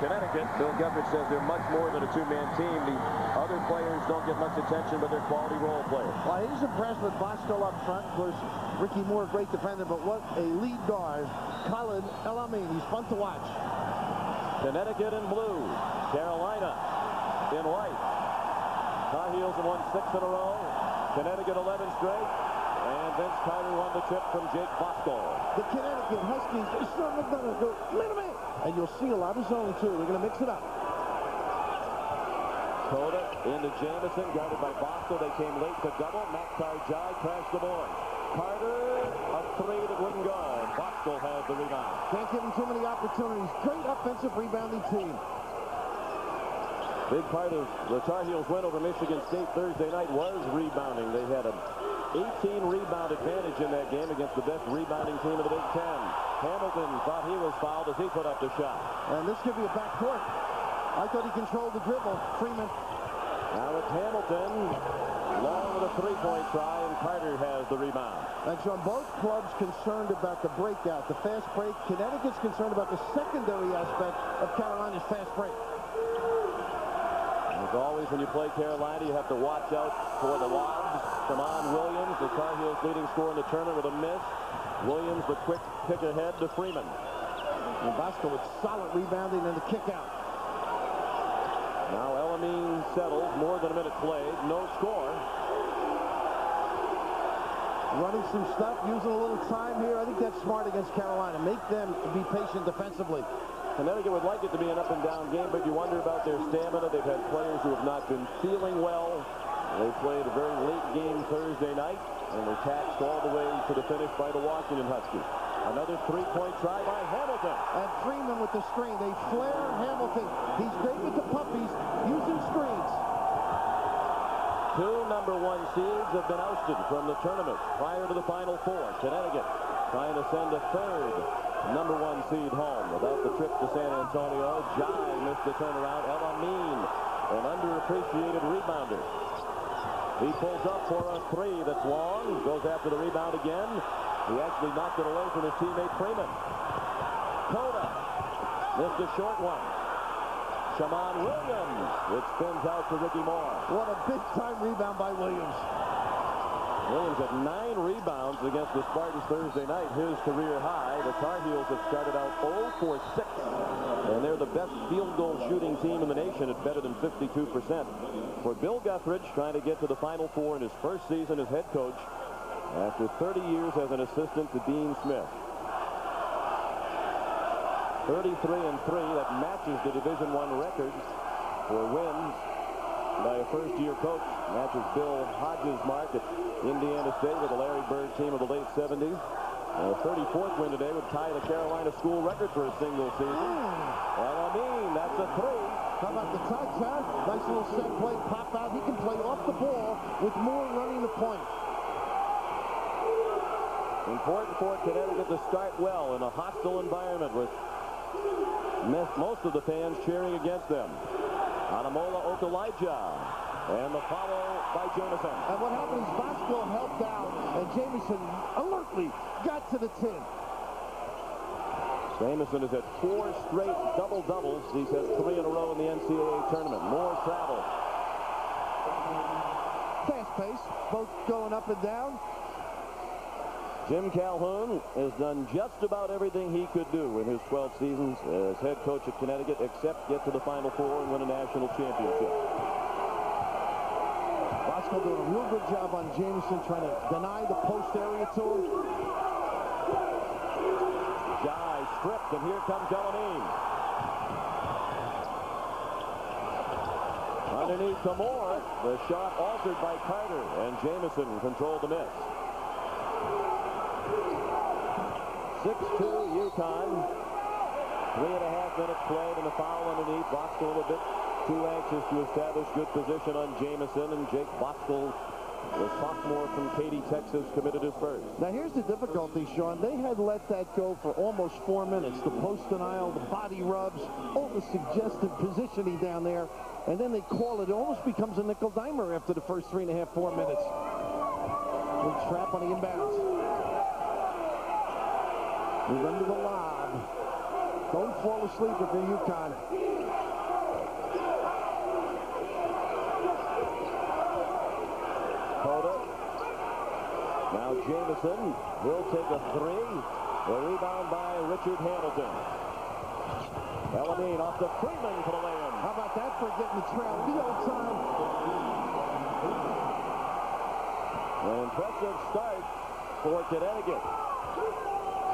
Connecticut, Bill Guthridge says they're much more than a two-man team. The other players don't get much attention, but they're quality role players. Well, he's impressed with Bosco up front. Of course, Ricky Moore, great defender, but what a lead guard. Colin Elamine, he's fun to watch. Connecticut in blue, Carolina in white. Tar Heels have won 6 in a row. Connecticut 11 straight. And Vince Carter won the chip from Jake Bosco. The Connecticut Huskies, they certainly gonna go minute. And you'll see a lot of zone, too. They're going to mix it up. Coda into Jamison, guarded by Bosco. They came late to double. Maktar Jai crashed the board. Carter, a 3 that wouldn't go. Bosco has the rebound. Can't give him too many opportunities. Great offensive rebounding team. Big part of the Tar Heels win over Michigan State Thursday night was rebounding. They had an 18 rebound advantage in that game against the best rebounding team in the Big Ten. Hamilton thought he was fouled as he put up the shot. And this could be a backcourt. I thought he controlled the dribble. Freeman. Now it's Hamilton, long with a three-point try, and Carter has the rebound. And Sean, both clubs concerned about the breakout, the fast break. Connecticut's concerned about the secondary aspect of Carolina's fast break. As always, when you play Carolina, you have to watch out for the lobs. Shimon Williams, the Tar Heels' leading scorer in the tournament, with a miss. Williams, the quick pick ahead to Freeman. And Bosco with solid rebounding and the kick out. Now Elamine settles, more than a minute played, no score. Running some stuff, using a little time here. I think that's smart against Carolina. Make them be patient defensively. Connecticut would like it to be an up-and-down game, but you wonder about their stamina. They've had players who have not been feeling well. They played a very late game Thursday night, and were taxed all the way to the finish by the Washington Huskies. Another three-point try by Hamilton. And Freeman with the screen. They flare Hamilton. He's great with the puppies, using screens. 2 #1 seeds have been ousted from the tournament prior to the Final Four. Connecticut trying to send a third #1 seed home without the trip to San Antonio. Jai missed the turnaround. Elamine, an underappreciated rebounder. He pulls up for a 3 that's long. Goes after the rebound again. He actually knocked it away from his teammate Freeman. Coda missed a short one. Shimon Williams. It spins out to Ricky Moore. What a big-time rebound by Williams. Williams had 9 rebounds against the Spartans Thursday night, his career high. The Tar Heels have started out 0 for 6, and they're the best field goal shooting team in the nation at better than 52%. For Bill Guthridge, trying to get to the Final Four in his first season as head coach after 30 years as an assistant to Dean Smith. 33-3, that matches the Division I record for wins by a first-year coach. Matches Bill Hodges' mark at Indiana State with the Larry Bird team of the late 70s. A 34th win today would tie the Carolina school record for a single season. Elamine, that's a 3. How about the touch, huh? Nice little set play, pop out. He can play off the ball with Moore running the point. Important for Connecticut to start well in a hostile environment with most of the fans cheering against them. Anamola Okolija, and the follow by Jamison. And what happened is Bosco helped out, and Jamison alertly got to the 10. Jamison has had 4 straight double-doubles. He's had 3 in a row in the NCAA tournament. More travel. Fast pace, both going up and down. Jim Calhoun has done just about everything he could do in his 12 seasons as head coach at Connecticut, except get to the Final Four and win a national championship. Bosco doing a real good job on Jamison, trying to deny the post area to him. Jai stripped, and here comes Elamine. Underneath to Moore, the shot altered by Carter, and Jamison controlled the miss. 6-2 UConn. 3.5 minutes played, and a foul underneath. Bosco a bit too anxious to establish good position on Jamison, and Jake Bosco, the sophomore from Katy, Texas, committed his first. Now here's the difficulty, Sean. They had let that go for almost 4 minutes. The post denial, the body rubs, all the suggested positioning down there, and then they call it. It almost becomes a nickel dimer after the first 3.5, 4 minutes. Big trap on the inbounds. Move under the lob. Don't fall asleep if you're UConn. Coda. Now Jamison will take a three. The rebound by Richard Hamilton. Elamine off to Freeman for the lay-in. How about that for getting the trail real time? An impressive start for Connecticut.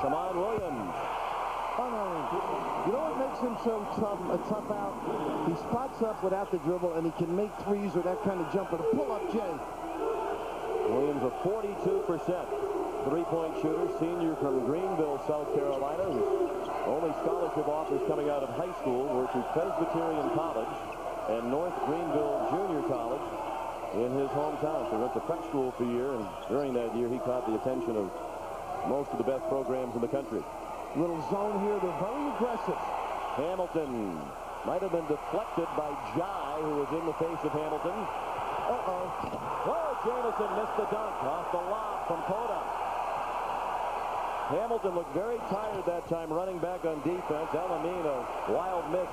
Shaman Williams. You know what makes him so tough out? He spots up without the dribble, and he can make threes or that kind of jumper. The pull-up, Jay. Williams, a 42% three-point shooter, senior from Greenville, South Carolina, whose only scholarship offers coming out of high school were to Presbyterian College and North Greenville Junior College in his hometown. So he went to prep school for a year, and during that year he caught the attention of most of the best programs in the country. Little zone here. They're very aggressive. Hamilton might have been deflected by Jai, who was in the face of Hamilton. Oh, Jamison missed the dunk off the lob from Coda. Hamilton looked very tired that time running back on defense. Elamine, a wild miss.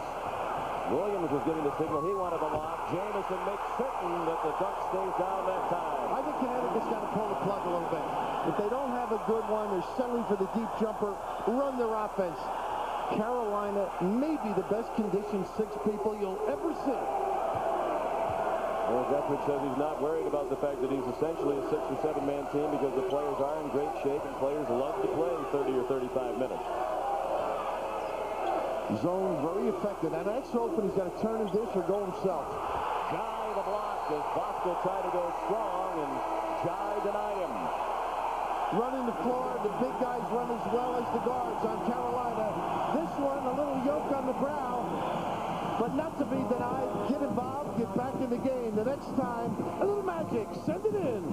Williams was giving the signal. He wanted the lob. Jamison makes certain that the dunk stays down that time. I think Connecticut's got to pull the plug a little bit. If they don't have a good one, they're settling for the deep jumper, run their offense. Carolina may be the best conditioned six people you'll ever see. Well, Guthridge says he's not worried about the fact that he's essentially a 6- or 7-man team because the players are in great shape and players love to play 30 or 35 minutes. Zone very effective. Now that's open. He's got to turn and dish or go himself. Jai the block as Bosco tried to go strong, and Jai denied him. Running the floor, the big guys run as well as the guards on Carolina. This one, a little yoke on the brow, but not to be denied. Get involved, get back in the game. The next time, a little magic, send it in.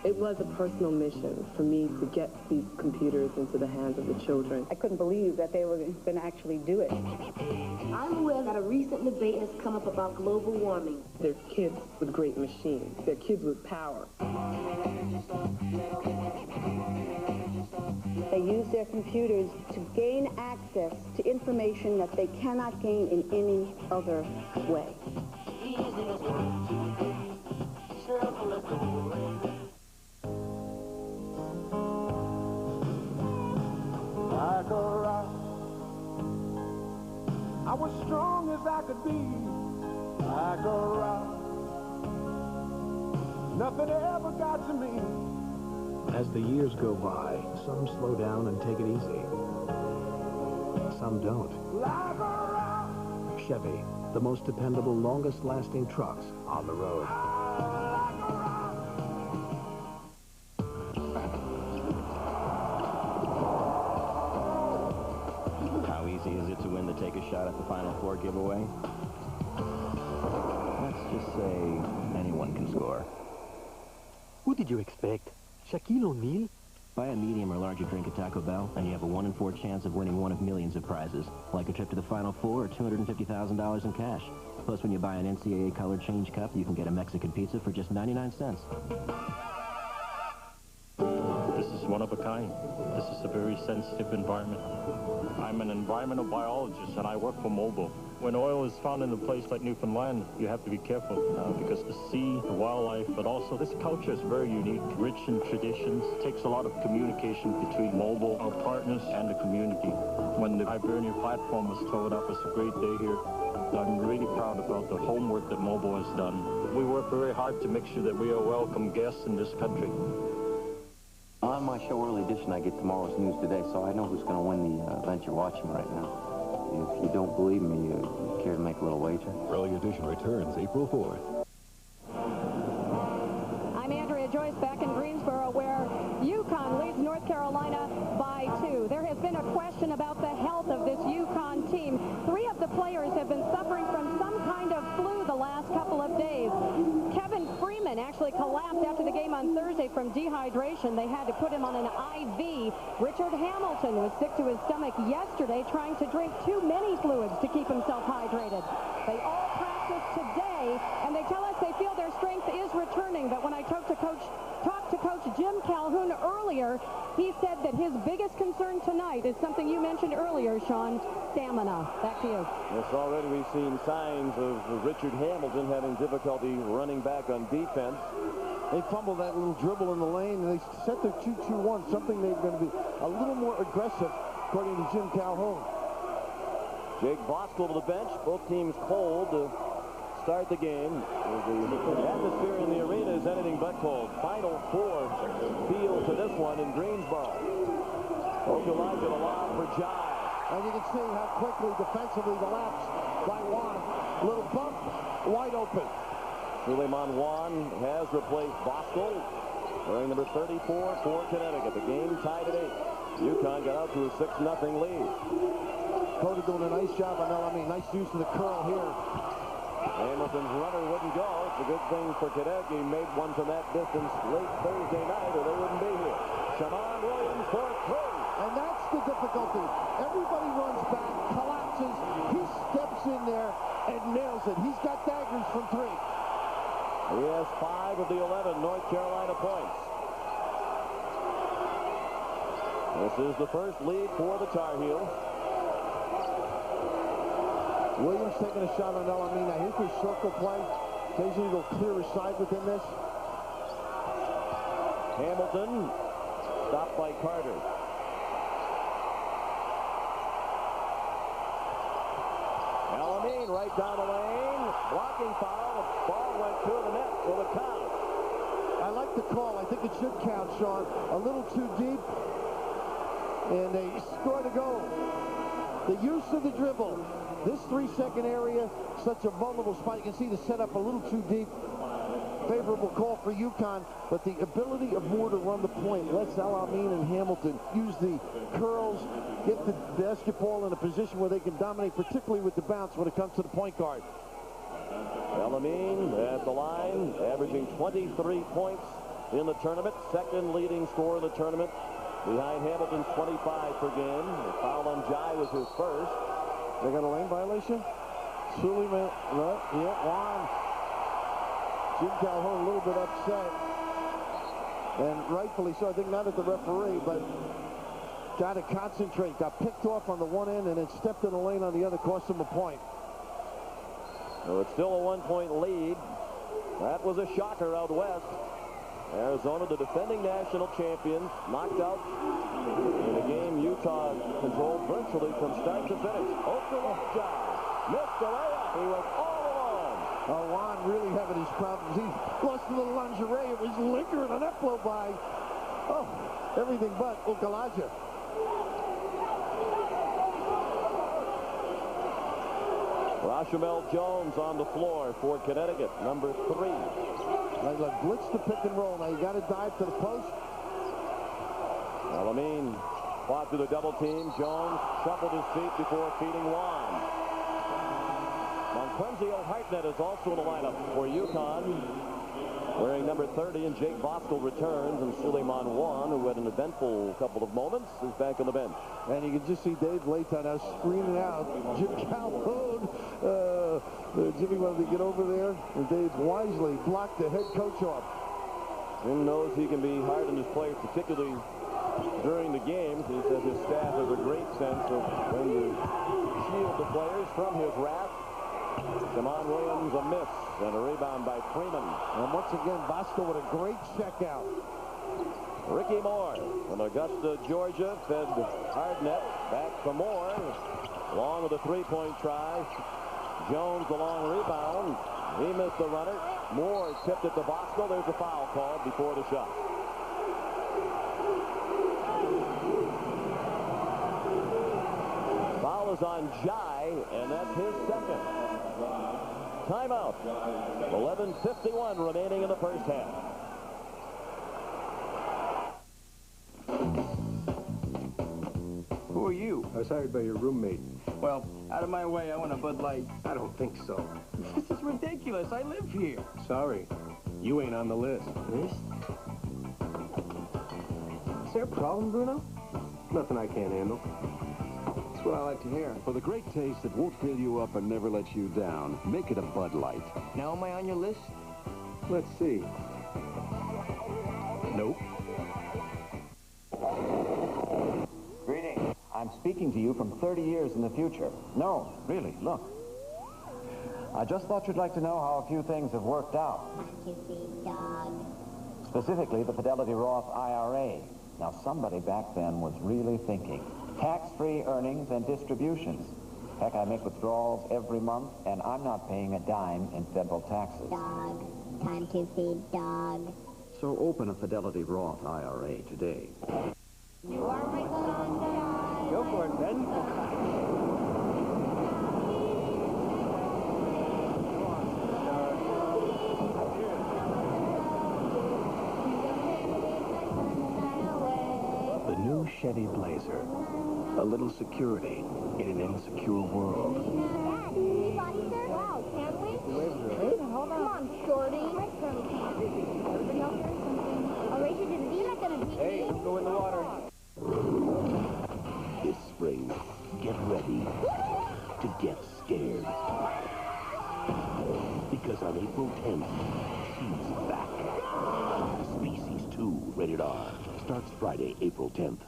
It was a personal mission for me to get these computers into the hands of the children. I couldn't believe that they were going to actually do it. I'm aware that a recent debate has come up about global warming. They're kids with great machines. They're kids with power. They use their computers to gain access to information that they cannot gain in any other way. Like a rock, I was strong as I could be. Like a rock, nothing ever got to me. As the years go by, some slow down and take it easy. Some don't. Like a rock, Chevy, the most dependable, longest-lasting trucks on the road. like a rock. How easy is it to win the Take a Shot at the Final Four giveaway? Let's just say anyone can score. Who did you expect? Shaquille O'Neal? Buy a medium or larger drink at Taco Bell, and you have a 1 in 4 chance of winning one of millions of prizes, like a trip to the Final Four or $250,000 in cash. Plus, when you buy an NCAA colored change cup, you can get a Mexican pizza for just 99 cents. This is one of a kind. This is a very sensitive environment. I'm an environmental biologist, and I work for Mobil. When oil is found in a place like Newfoundland, you have to be careful because the sea, the wildlife, but also this culture is very unique, rich in traditions. It takes a lot of communication between Mobil, our partners, and the community. When the Hibernia platform was towed up, it's a great day here. I'm really proud about the homework that Mobil has done. We work very hard to make sure that we are welcome guests in this country. On my show, Early Edition, I get tomorrow's news today, so I know who's going to win the event you're watching right now. If you don't believe me, you care to make a little wager? Early Edition returns April 4th. I'm Andrea Joyce back in Greensboro, where UConn leads North Carolina by 2. There has been a question about the health of this UConn team. 3 of the players have been suffering from some kind of flu the last couple of days. Kevin Freeman actually collapsed after the game on Thursday from dehydration. They had to put him on an IV. Richard Hamilton was sick to his stomach yesterday, trying to drink too many fluids to keep himself hydrated. They all practice today, and they tell us they feel their strength is returning. But when I talked to Coach Jim Calhoun earlier, he said that his biggest concern tonight is something you mentioned earlier, Sean, stamina. Back to you. Yes, already we've seen signs of Richard Hamilton having difficulty running back on defense. They fumbled that little dribble in the lane, and they set their 2-2-1, something they're going to be a little more aggressive, according to Jim Calhoun. Jake Voskuhl to the bench. Both teams cold to start the game. The atmosphere in the arena is anything but cold. Final 4 field to this one in Greensboro. Okulaja the lob for Jai. And you can see how quickly defensively the lapse by Juan. Little bump, wide open. Suleiman Juan has replaced Voskuhl, wearing number 34 for Connecticut. The game tied at 8. UConn got out to a 6-0 lead. Cody doing a nice job on Elamine. Nice use of the curl here. Hamilton's runner wouldn't go. It's a good thing for Connecticut. He made one from that distance late Thursday night, or they wouldn't be here. Shammond Williams for 3. And that's the difficulty. Everybody runs back, collapses. He steps in there and nails it. He's got daggers from 3. He has 5 of the 11 North Carolina points. This is the first lead for the Tar Heels. Williams taking a shot on Elamine. Now here's his circle play. Occasionally they'll clear his side within this. Hamilton stopped by Carter. Elamine right down the lane. Blocking foul. The ball went through the net for the count. I like the call. I think it should count, Sean. A little too deep. And they score the goal. The use of the dribble. This 3-second area, such a vulnerable spot. You can see the setup a little too deep. Favorable call for UConn, but the ability of Moore to run the point lets Elamine and Hamilton use the curls, get the basketball in a position where they can dominate, particularly with the bounce when it comes to the point guard. Elamine at the line, averaging 23 points in the tournament. Second leading scorer in the tournament, behind Hamilton's 25 per game. The foul on Jai was his first. They got a lane violation? Suleiman, right? Yeah, Juan. Jim Calhoun a little bit upset. And rightfully so. I think not at the referee, but got to concentrate. Got picked off on the one end and then stepped in the lane on the other, cost him a point. So it's still a 1-point lead. That was a shocker out west. Arizona, the defending national champions, knocked out in a game Utah controlled virtually from start to finish. Okulaja missed the layup. He was all alone. Oh, Juan really having his problems. He lost a little lingerie. It was liquor and that blew by. Oh, everything but Okulaja. Rashamel Jones on the floor for Connecticut, number 3. Like blitz the pick and roll. Now you got to dive to the post. Elamine fought through the double team. Jones shuffled his feet before feeding Juan. Monquenzio Hartnett is also in the lineup for UConn, wearing number 30, and Jake Voskuhl returns, and Suleiman Juan, who had an eventful couple of moments, is back on the bench. And you can just see Dave Leighton now screaming out, Jim Calhoun. Jimmy wanted to get over there, and Dave wisely blocked the head coach off. Jim knows he can be hard on his players, particularly during the games. He says his staff has a great sense of when to shield the players from his wrath. Shammond Williams a miss, and a rebound by Freeman. And once again, Voskuhl with a great check out. Ricky Moore from Augusta, Georgia, fed Hartnett back for Moore. Along with a three-point try. Jones the long rebound. He missed the runner. Moore tipped it to Voskuhl. There's a foul called before the shot. Foul is on Jai, and that's his second. Timeout. 11:51 remaining in the first half. Who are you? I was hired by your roommate. Well, out of my way, I want a Bud Light. I don't think so. This is ridiculous. I live here. Sorry. You ain't on the list. List? Is there a problem, Bruno? Nothing I can't handle. what I like to hear. For the great taste that won't fill you up and never let you down, make it a Bud Light. Now am I on your list? Let's see. Nope. Greetings. I'm speaking to you from 30 years in the future. No, really, look. I just thought you'd like to know how a few things have worked out. Specifically, the Fidelity Roth IRA. Now, somebody back then was really thinking. Tax-free earnings and distributions. Heck, I make withdrawals every month, and I'm not paying a dime in federal taxes. Dog. Time to feed dog. So open a Fidelity Roth IRA today. You are my sunshine. Go for it, Ben. The new Chevy Blazer. A little security in an insecure world. Dad, can we body surf? Wow, can we? Wait, hold on. Come on, shorty. Everybody else heard something. I'll race you to the beach. You're not gonna beat me. Hey, don't go in the water. This spring, get ready to get scared. Because on April 10th, she's back. Species 2, rated R. Starts Friday, April 10th.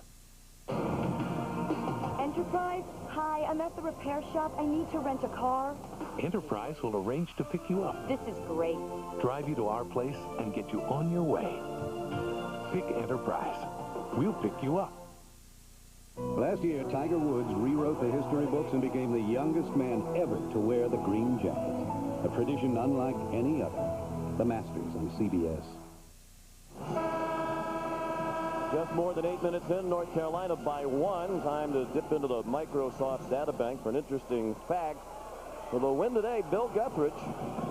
Enterprise? Hi, I'm at the repair shop. I need to rent a car. Enterprise will arrange to pick you up, This is great. drive you to our place, and get you on your way. Pick Enterprise. We'll pick you up. Last year, Tiger Woods rewrote the history books and became the youngest man ever to wear the green jacket. A tradition unlike any other. The Masters on CBS. Just more than 8 minutes in, North Carolina by 1. Time to dip into the Microsoft data bank for an interesting fact. With a win today, Bill Guthridge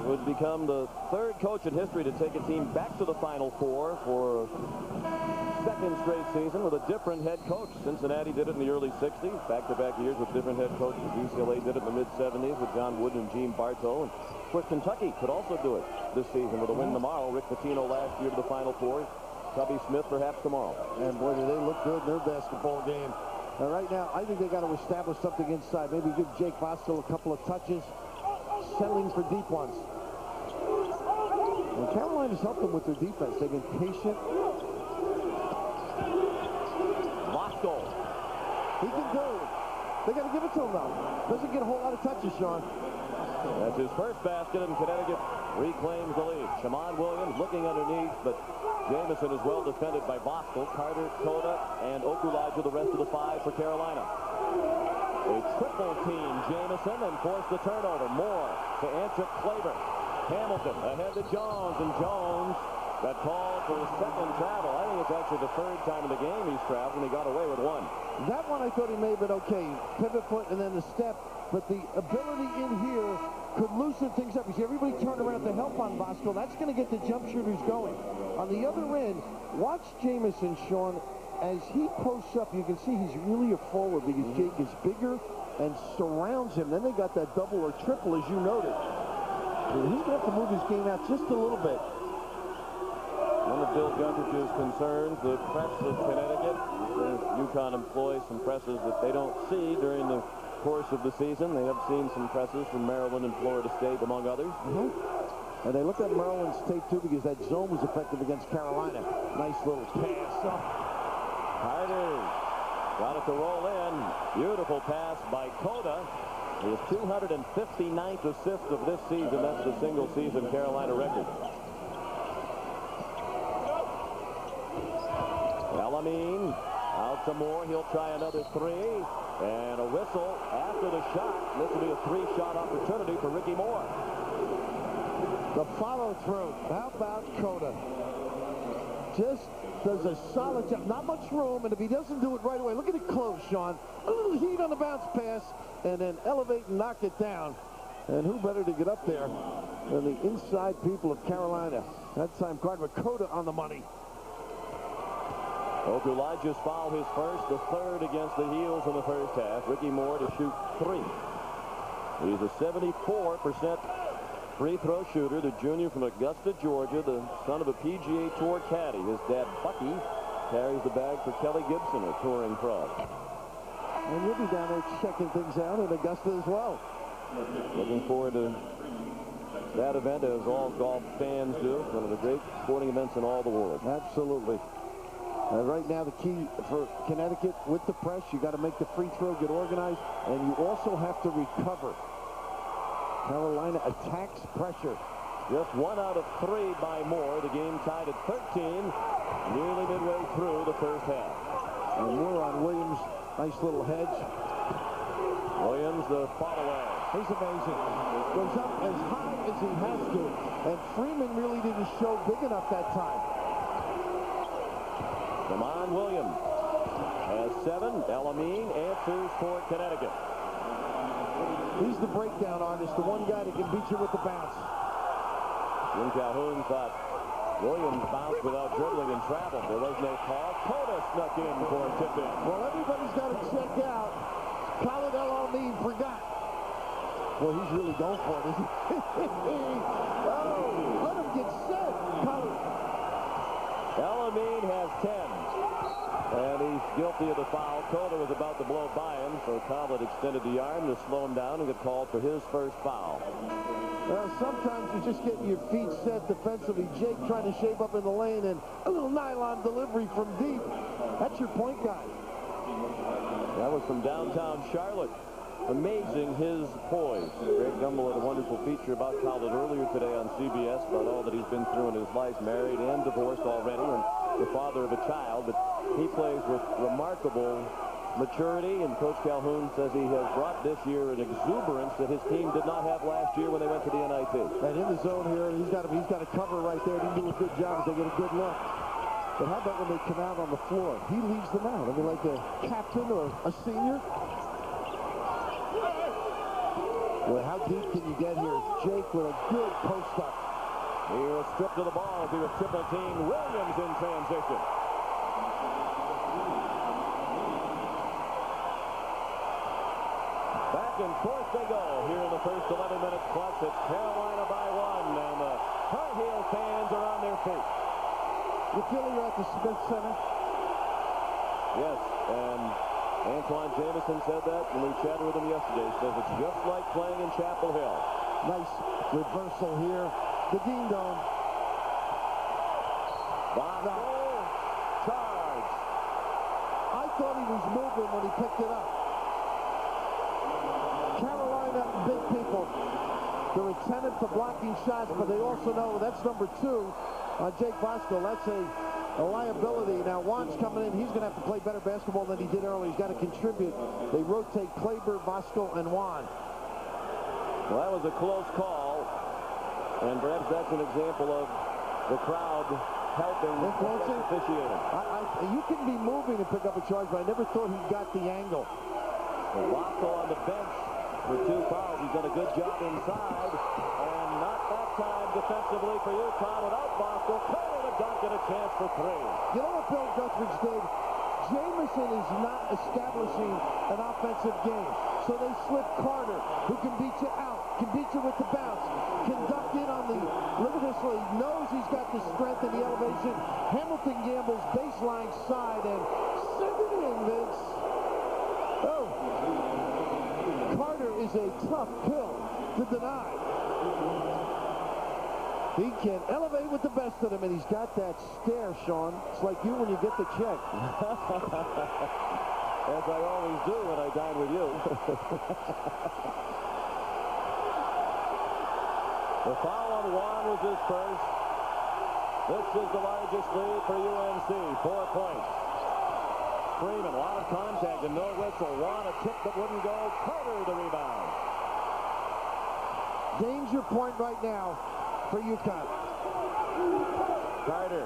would become the third coach in history to take a team back to the Final Four for a second straight season with a different head coach. Cincinnati did it in the early 60s, back-to-back years with different head coaches. UCLA did it in the mid-70s with John Wooden and Gene Bartow. And of course, Kentucky could also do it this season with a win tomorrow. Rick Pitino last year to the Final Four. Tubby Smith perhaps tomorrow. And boy, do they look good in their basketball game. Right now, I think they got to establish something inside. Maybe give Jake Vostel a couple of touches, settling for deep ones. And Carolina's helped them with their defense. They've been patient. Vostel. He can do it. They got to give it to him, though. Doesn't get a whole lot of touches, Sean. That's his first basket, and Connecticut reclaims the lead. Shamon Williams looking underneath, but Jamison is well defended by Vostel, Carter, Coda, and Okulaja, the rest of the five for Carolina. They triple team Jamison and force the turnover. Moore to Antrick Claver. Hamilton ahead to Jones, and Jones got called for his second travel. I think it's actually the third time in the game he's traveled, and he got away with one. That one I thought he may have been okay. Pivot foot and then the step. But the ability in here could loosen things up. You see everybody turn around to help on Vostel. That's going to get the jump shooters going. On the other end, watch Jamison, Sean. As he posts up, you can see he's really a forward because Jake is bigger and surrounds him. Then they got that double or triple, as you noted. And he's going to have to move his game out just a little bit. One of Bill Guthridge's concerns, the press of Connecticut. UConn employs some presses that they don't see during the course of the season. They have seen some presses from Maryland and Florida State, among others. And they looked at Maryland's tape, too, because that zone was effective against Carolina. Nice little pass up. Carter got it to roll in. Beautiful pass by Coda. His 259th assist of this season. That's the single-season Carolina record. Elamine out to Moore. He'll try another three. And a whistle after the shot. This will be a three-shot opportunity for Ricky Moore. The follow-through. How about Coda? Just does a solid job. Not much room, and if he doesn't do it right away, look at it close, Sean. A little heat on the bounce pass, and then elevate and knock it down. And who better to get up there than the inside people of Carolina? That time, Carter Coda on the money. Okulaja's foul, his first, the third against the Heels in the first half. Ricky Moore to shoot three. He's a 74% free throw shooter, the junior from Augusta, Georgia, the son of a PGA Tour caddy. His dad, Bucky, carries the bag for Kelly Gibson, a touring pro. And you'll be down there checking things out at Augusta as well. Looking forward to that event, as all golf fans do. One of the great sporting events in all the world. Absolutely. Right now, the key for Connecticut with the press, you got to make the free throw, get organized, and you also have to recover. Carolina attacks pressure. Just 1 out of 3 by Moore. The game tied at 13, nearly midway through the first half. And Moore on Williams. Nice little hedge. Williams, the follow-away. He's amazing. Goes up as high as he has to. And Freeman really didn't show big enough that time. Damon Williams has 7. El-Amin answers for Connecticut. He's the breakdown artist, the one guy that can beat you with the bounce. Jim Calhoun thought Williams bounced without dribbling and traveled. There was no call. Cota snuck in for a tip-in. Well, everybody's got to check out. Khalid El-Amin forgot. Well, he's really going for it, isn't he? Oh, let him get set, Khalid. El-Amin has 10. And he's guilty of the foul. Cota was about to blow by him, so Khalid extended the arm to slow him down and get called for his first foul. Well, sometimes you're just getting your feet set defensively. Jake trying to shape up in the lane, and a little nylon delivery from deep. That's your point guy. That was from downtown Charlotte. Amazing his poise. Greg Gumbel had a wonderful feature about Khalid earlier today on CBS about all that he's been through in his life, married and divorced already, and the father of a child. But he plays with remarkable maturity, and Coach Calhoun says he has brought this year an exuberance that his team did not have last year when they went to the NIT. And in the zone here, he's got to cover right there. He do a good job as they get a good look. But how about when they come out on the floor? He leaves them out. I mean, like a captain or a senior. Well, how deep can you get here? Jake with a good post-up. He'll strip to the ball, do a triple team. Williams in transition. Back and forth they go here in the first 11 minutes plus. It's Carolina by 1, and the Tar Heel fans are on their feet. You feel you're at the Smith Center? Yes, and Antoine Jameson said that when we chatted with him yesterday. He says it's just like playing in Chapel Hill. Nice reversal here. The Dean Dome. Bosco charge. I thought he was moving when he picked it up. Carolina, big people. They're attentive to blocking shots, but they also know that's number 2 on Jake Bosco. That's a liability. Now, Juan's coming in. He's going to have to play better basketball than he did earlier. He's got to contribute. They rotate Kleber, Bosco, and Juan. Well, that was a close call, and perhaps that's an example of the crowd helping officiating. You can be moving and pick up a charge, but I never thought he got the angle. Well, Bosco on the bench for 2 fouls. He's done a good job inside, and not that time defensively for UConn without Bosco. Curry to dunk and a chance for 3. You know what Bill Guthridge did? Jameson is not establishing an offensive game. So they slip Carter, who can beat you out, can beat you with the bounce, can duck in on the, look at this, he knows he's got the strength and the elevation. Hamilton gambles baseline side and send it in, Vince. Oh, Carter is a tough pill to deny. He can elevate with the best of them, and he's got that stare, Sean. It's like you when you get the check. As I always do when I dine with you. The foul on Juan was his first. This is the largest lead for UNC, 4 points. Freeman, a lot of contact and no whistle. Juan, a tip that wouldn't go. Carter, the rebound. Danger point right now for UConn. Carter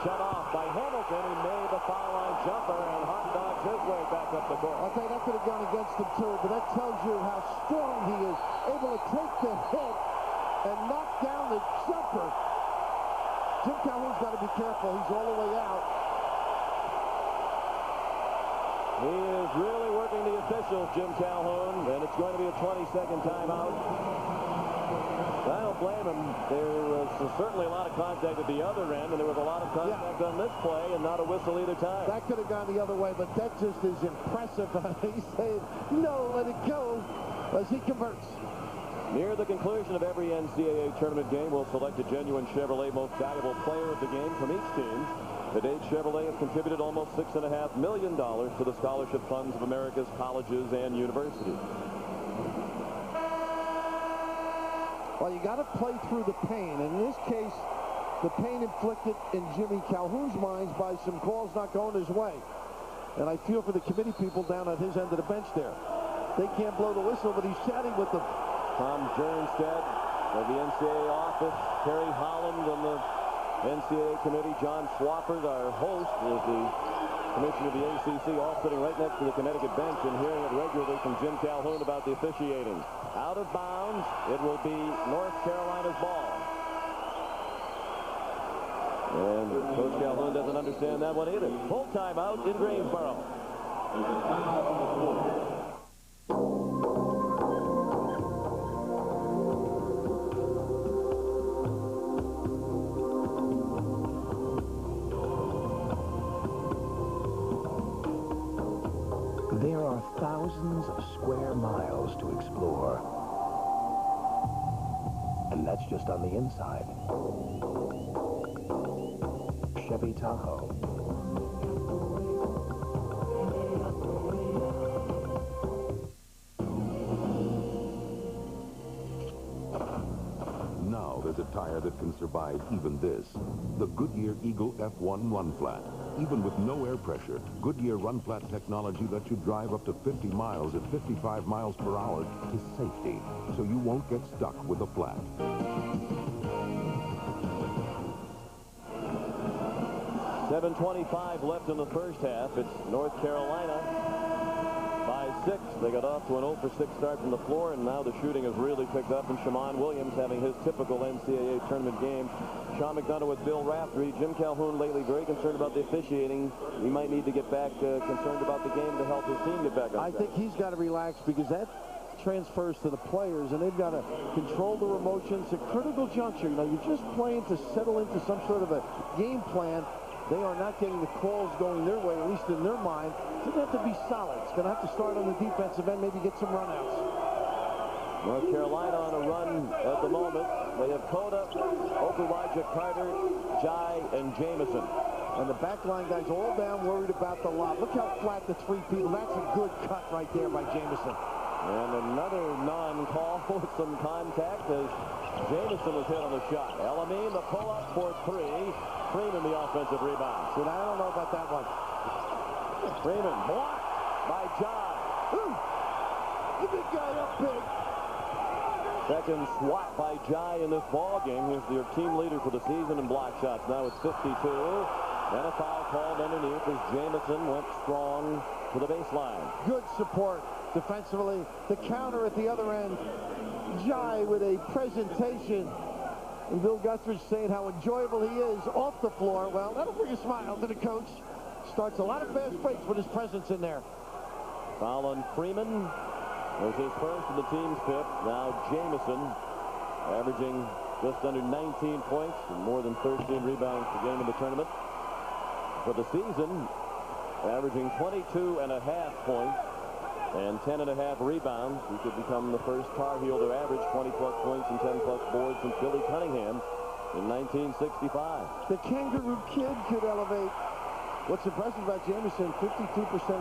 shut off by Hamilton. He made the foul line jumper and hot dogs his way back up the court. I'll tell you, that could have gone against him too, but that tells you how strong he is, able to take the hit and knock down the jumper. Jim Calhoun's got to be careful. He's all the way out. He is really working the officials, Jim Calhoun, and it's going to be a 20-second timeout. I don't blame him. There was certainly a lot of contact at the other end, and there was a lot of contact on this play, and not a whistle either time. That could have gone the other way, but that just is impressive. He's saying, no, let it go, as he converts. Near the conclusion of every NCAA tournament game, we'll select a genuine Chevrolet most valuable player of the game from each team. To date, Chevrolet has contributed almost $6.5 million to the scholarship funds of America's colleges and universities. Well, you got to play through the pain. In this case, the pain inflicted in Jimmy Calhoun's minds by some calls not going his way. And I feel for the committee people down at his end of the bench there. They can't blow the whistle, but he's chatting with them. Tom Jernstedt of the NCAA office, Terry Holland on the NCAA committee, John Swafford, our host, is the commissioner of the ACC, all sitting right next to the Connecticut bench and hearing it regularly from Jim Calhoun about the officiating. Out of bounds, it will be North Carolina's ball. And Coach Calhoun doesn't understand that one either. Full timeout in Greensboro. There are thousands of square miles to explore. And that's just on the inside. Chevy Tahoe. Now there's a tire that can survive even this. The Goodyear Eagle F1 Run Flat. Even with no air pressure, Goodyear Run Flat technology lets you drive up to 50 miles at 55 miles per hour to safety, so you won't get stuck with a flat. .725 left in the first half. It's North Carolina by 6. They got off to an 0-for-6 start from the floor, and now the shooting has really picked up, and Shammond Williams having his typical NCAA tournament game. Sean McDonough with Bill Raftery. Jim Calhoun lately very concerned about the officiating. He might need to get back concerned about the game to help his team get back on track. I think he's got to relax, because that transfers to the players, and they've got to control their emotions at critical juncture. You know, you're just playing to settle into some sort of a game plan. They are not getting the calls going their way, at least in their mind. It's going to have to be solid. It's going to have to start on the defensive end, maybe get some runouts. North Carolina on a run at the moment. They have Coda, Okuwaja, Carter, Jai, and Jamison. And the backline guys all down worried about the lob. Look how flat the three people. That's a good cut right there by Jamison. And another non-call with some contact as Jamison was hit on the shot. Elamine, the pull-up for 3. Freeman, the offensive rebound. So I don't know about that one. Freeman blocked by Jai. The big guy up big. Second swat by Jai in this ball game. He's your team leader for the season in block shots. Now it's 52. And a foul called underneath as Jamison went strong to the baseline. Good support defensively. The counter at the other end. Jai with a presentation. And Bill Guthridge saying how enjoyable he is off the floor. Well, that'll bring a smile to the coach. Starts a lot of fast breaks with his presence in there. Foul on Freeman. Was his first of the team's fifth. Now Jamison averaging just under 19 points and more than 13 rebounds per game in the tournament. For the season, averaging 22.5 points and 10.5 rebounds. He could become the first Tar Heel to average 20-plus points and 10-plus boards since Billy Cunningham in 1965. The Kangaroo Kid could elevate. What's impressive about Jamison, 52%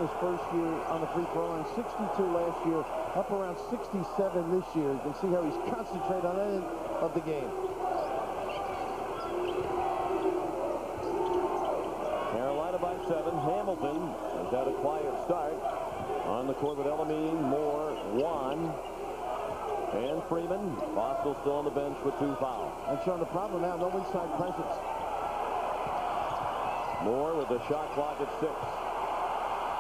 his first year on the free throw line, 62 last year, up around 67 this year. You can see how he's concentrated on that end of the game. Carolina by 7. Hamilton has had a quiet start. On the court with Elamine, Moore, Juan, and Freeman. Bosco still on the bench with 2 fouls. And showing the problem now, no inside presence. Moore with the shot clock at 6.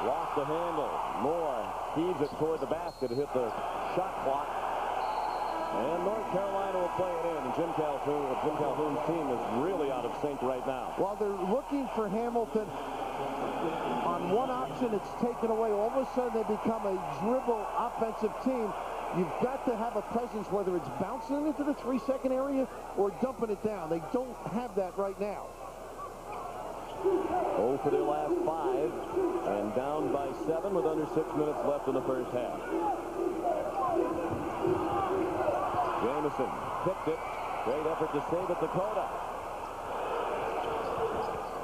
Lost the handle. Moore heaves it toward the basket to hit the shot clock. And North Carolina will play it in. And Jim Calhoun's team is really out of sync right now. While they're looking for Hamilton, on one option, it's taken away. All of a sudden, they become a dribble offensive team. You've got to have a presence, whether it's bouncing into the 3-second area or dumping it down. They don't have that right now. 0 for their last 5 and down by 7 with under 6 minutes left in the first half. Jamison picked it. Great effort to save it. Dakota.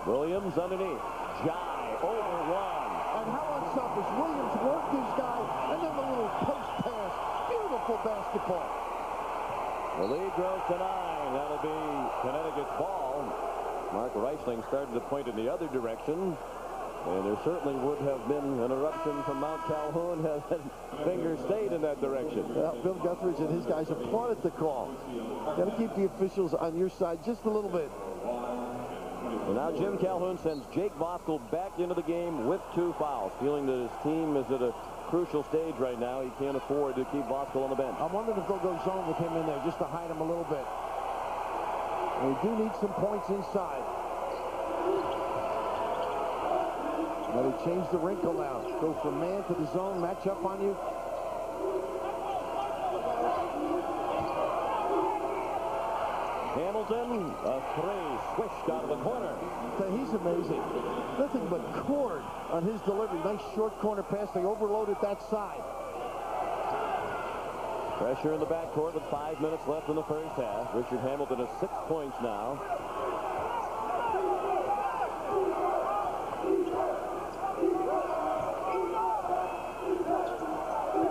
Williams underneath. Jai over one. And how unselfish. Williams worked his guy, and then the little post pass. Beautiful basketball. The lead grows to 9. That'll be Connecticut's ball. Mark Reisling started to point in the other direction. And there certainly would have been an eruption from Mount Calhoun had finger stayed in that direction. Well, Bill Guthridge and his guys applauded the call. Got to keep the officials on your side just a little bit. And now Jim Calhoun sends Jake Voskuhl back into the game with 2 fouls, feeling that his team is at a crucial stage right now. He can't afford to keep Voskuhl on the bench. I'm wondering if they'll go zone with him in there just to hide him a little bit. And we do need some points inside. Now they change the wrinkle now. Go from man to the zone, match up on you. Hamilton, a 3, swished out of the corner. He's amazing. Nothing but cord on his delivery. Nice short corner pass. They overloaded that side. Pressure in the backcourt with 5 minutes left in the first half. Richard Hamilton has 6 points now.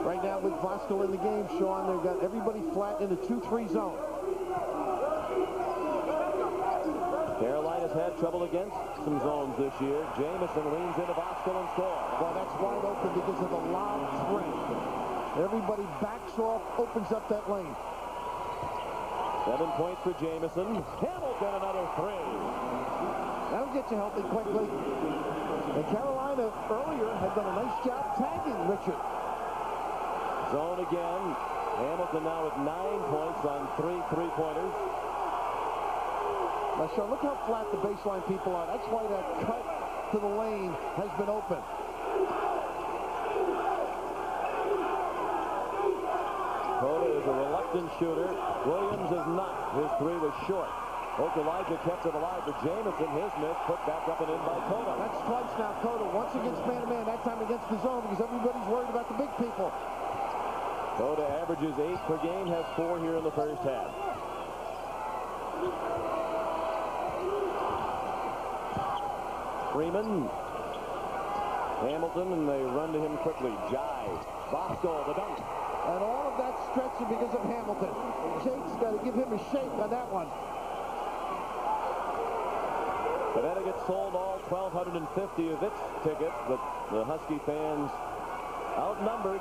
Right now with Voskuhl in the game, Sean, they've got everybody flat in the 2-3 zone. Carolina's had trouble against some zones this year. Jamison leans into Voskuhl and scores. Well, that's wide open because of the lob threat. Everybody backs off, opens up that lane. 7 points for Jamison. Hamilton, another 3. That'll get you healthy quickly. And Carolina earlier had done a nice job tagging Richard. Zone again. Hamilton now with 9 points on 3 3-pointers. Now, Sean, look how flat the baseline people are. That's why that cut to the lane has been open. Dakota is a reluctant shooter. Williams is not. His 3 was short. Okolija kept it alive, but Jamison, his miss, put back up and in by Cota. That's twice now, Cota. Once against man-to-man, that time against the zone because everybody's worried about the big people. Cota averages 8 per game, has 4 here in the first half. Freeman. Hamilton, and they run to him quickly. Jai. Voskuhl, the dunk. And all of that stretching because of Hamilton. Jake's got to give him a shake on that one. Connecticut sold all 1,250 of its tickets, but the Husky fans outnumbered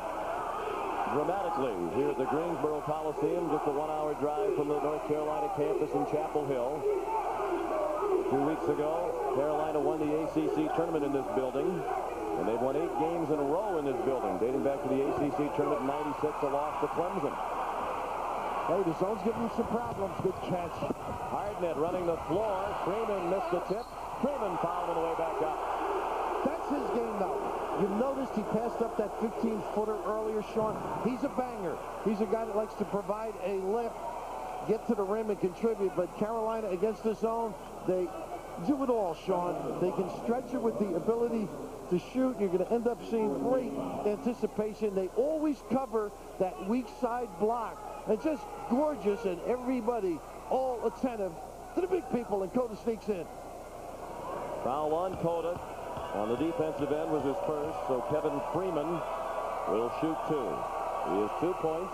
dramatically here at the Greensboro Coliseum, just a 1-hour drive from the North Carolina campus in Chapel Hill. 2 weeks ago, Carolina won the ACC tournament in this building, and they've won 8 games in a row in this building, dating back to the ACC tournament in '96, a loss to Clemson. Hey, the zone's giving him some problems. Good catch. Hardnett running the floor. Freeman missed the tip. Freeman fouled on the way back up. That's his game, though. You noticed he passed up that 15-footer earlier, Sean. He's a banger. He's a guy that likes to provide a lift, get to the rim and contribute. But Carolina against the zone, they do it all, Sean. They can stretch it with the ability to shoot. You're going to end up seeing great anticipation. They always cover that weak side block. It's just gorgeous, and everybody all attentive to the big people, and Cota sneaks in. Foul on Cota. On the defensive end was his first, so Kevin Freeman will shoot 2. He has 2 points.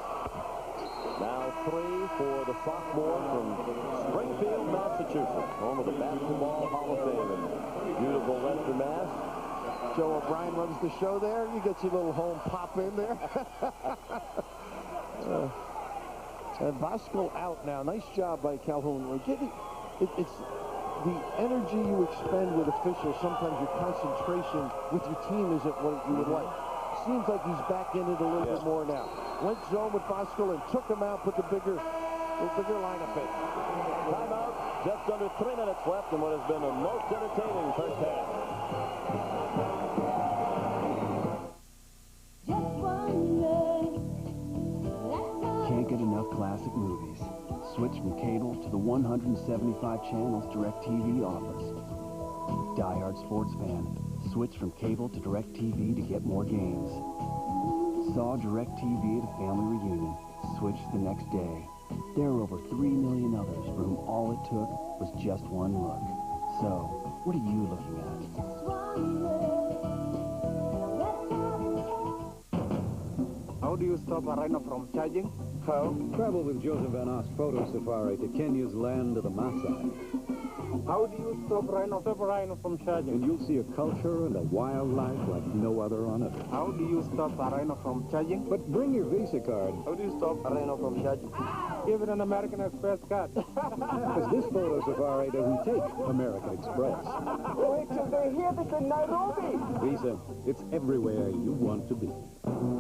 Now 3 for the sophomore from Springfield, Massachusetts, home of the Basketball Hall of Fame in beautiful Western Mass. Joe O'Brien runs the show there. You get your little home pop in there. And Voskuhl out now. Nice job by Calhoun. It's the energy you expend with officials. Sometimes your concentration with your team isn't what you would like. Seems like he's back in it a little bit more now. Went zone with Voskuhl and took him out, put the bigger lineup in. Timeout. Just under 3 minutes left in what has been the most entertaining first half. Just one look love classic movies. Switch from cable to the 175 channels DirecTV offers. Die-hard sports fan, switch from cable to DirecTV to get more games. Saw DirecTV at a family reunion. Switch the next day. There are over 3 million others for whom all it took was just one look. So, what are you looking at? How do you stop a rhino from charging? How? Travel with Joseph Van Oss Photo Safari to Kenya's land of the Maasai. How do you stop a rhino from charging? And you'll see a culture and a wildlife like no other on earth. How do you stop a rhino from charging? But bring your Visa card. How do you stop a rhino from charging? Give it an American Express card. Because this photo safari doesn't take American Express. Wait till they hear this in Nairobi. Visa, it's everywhere you want to be.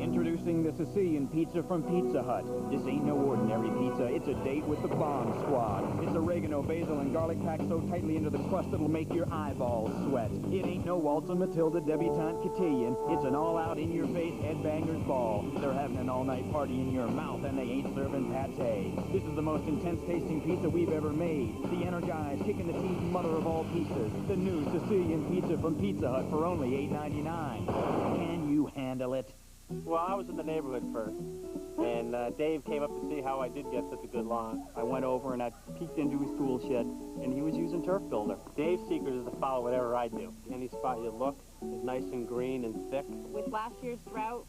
Introducing the Sicilian pizza from Pizza Hut. This ain't no ordinary pizza. It's a date with the bomb squad. It's oregano, basil, and garlic packed so tightly into the crust it'll make your eyeballs sweat. It ain't no Waltz Matilda debutante cotillion. It's an all-out, in-your-face headbangers ball. They're having an all-night party in your mouth, and they ain't serving pate. This is the most intense-tasting pizza we've ever made. The energized, kick-in-the-teeth mother of all pizzas. The new Sicilian pizza from Pizza Hut for only $8.99. Can you handle it? Well, I was in the neighborhood first, and Dave came up to see how I did get such a good lawn. I went over and I peeked into his tool shed, and he was using turf builder. Dave's secret is to follow whatever I do. Any spot you look is nice and green and thick. With last year's drought,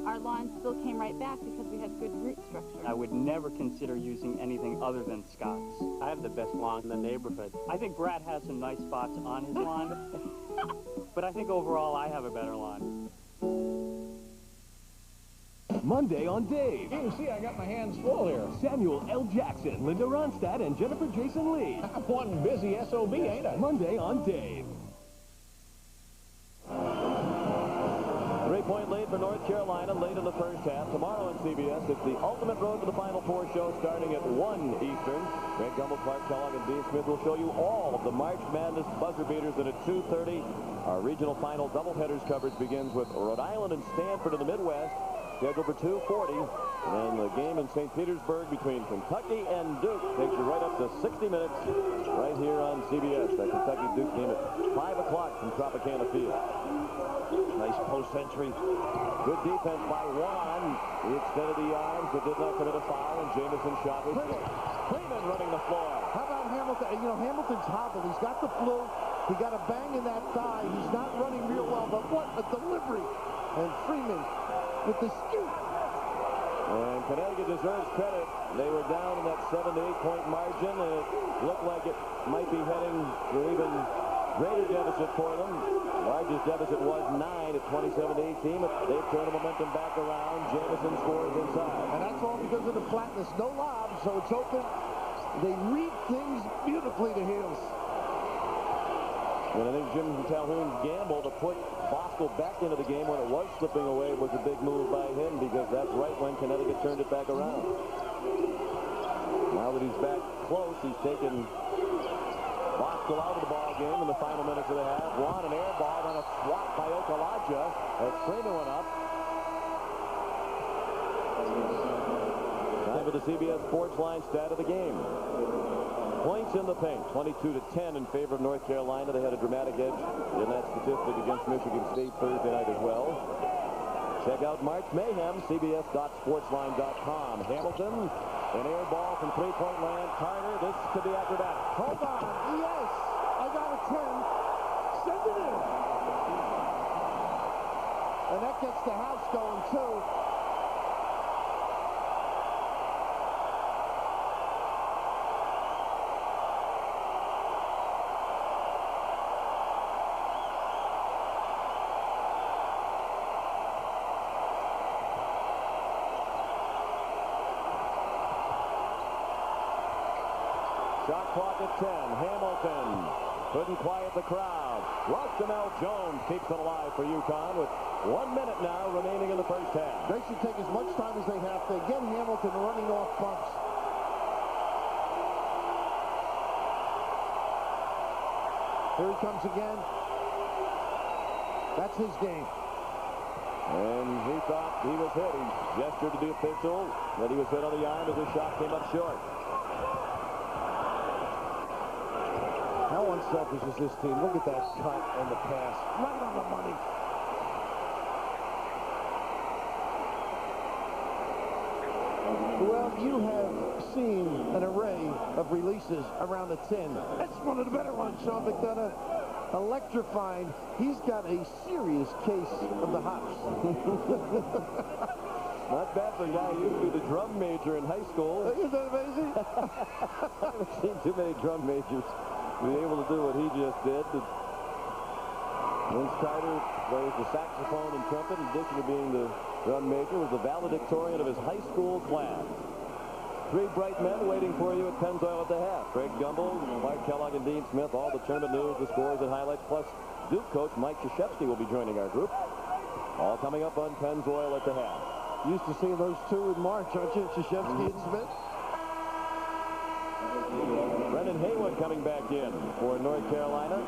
our lawn still came right back because we had good root structure. I would never consider using anything other than Scott's. I have the best lawn in the neighborhood. I think Brad has some nice spots on his lawn, but I think overall I have a better lawn. Monday on Dave. You can see I got my hands full here. Samuel L. Jackson, Linda Ronstadt, and Jennifer Jason Lee. One busy SOB, ain't I? Monday on Dave. 3-point lead for North Carolina late in the first half. Tomorrow on CBS, it's the Ultimate Road to the Final Four show starting at 1 Eastern. Greg Gumbel, Clark Kellogg, and Dean Smith will show you all of the March Madness buzzer beaters. And at 2:30, our regional final doubleheaders coverage begins with Rhode Island and Stanford in the Midwest, scheduled for 2:40. And then the game in St. Petersburg between Kentucky and Duke takes you right up to 60 minutes right here on CBS. That Kentucky-Duke game at 5 o'clock from Tropicana Field. Nice post entry. Good defense by Juan. He extended the arms but did not commit a foul, and Jamison shot was good. Freeman running the floor. How about Hamilton? You know, Hamilton's hobbled. He's got the flu. He got a bang in that thigh. He's not running real well, but what a delivery. And Freeman with the scoop. And Connecticut deserves credit. They were down in that 7 to 8 point margin, and it looked like it might be heading to even greater deficit for them. Largest deficit was 9 at 27 to 18, but they've turned the momentum back around. Jamison scores inside. And that's all because of the flatness. No lobs, so it's open. They read things beautifully to Heels. And I think Jim Calhoun's gamble to put Bosco back into the game when it was slipping away was a big move by him, because that's right when Connecticut turned it back around. Now that he's back close, he's taken Bosco out of the ball game in the final minutes of the half. Won an air ball on a swat by Okalaja as Freeman went up. Time for the CBS Sports Line stat of the game. Points in the paint, 22 to 10 in favor of North Carolina. They had a dramatic edge in that statistic against Michigan State Thursday night as well. Check out March Mayhem, cbs.sportsline.com. Hamilton, an air ball from three-point land. Carter, this could be acrobatic. Hold on. Yes, I got a 10. Send it in. And that gets the house going, too. Shot clock at 10. Hamilton couldn't quiet the crowd. Rostamel Jones keeps it alive for UConn with 1 minute now remaining in the first half. They should take as much time as they have to. Again, Hamilton running off bumps. Here he comes again. That's his game. And he thought he was hit. He gestured to the official that he was hit on the arm as his shot came up short. How unselfish is this team? Look at that cut and the pass. Right on the money. Well, you have seen an array of releases around the 10. That's one of the better ones, Sean McDonough. Electrifying. He's got a serious case of the hops. Not bad for a guy who used to be the drum major in high school. Isn't that amazing? I haven't seen too many drum majors be able to do what he just did. Vince Carter plays the saxophone and trumpet in addition to being the drum major, was the valedictorian of his high school class. Three bright men waiting for you at Pennzoil at the half. Greg Gumbel, Mark Kellogg, and Dean Smith. All the tournament news, the scores and highlights, plus Duke coach Mike Krzyzewski will be joining our group. All coming up on Pennzoil at the half. Used to see those two in March, aren't you? Krzyzewski and Smith. Brendan Haywood coming back in for North Carolina.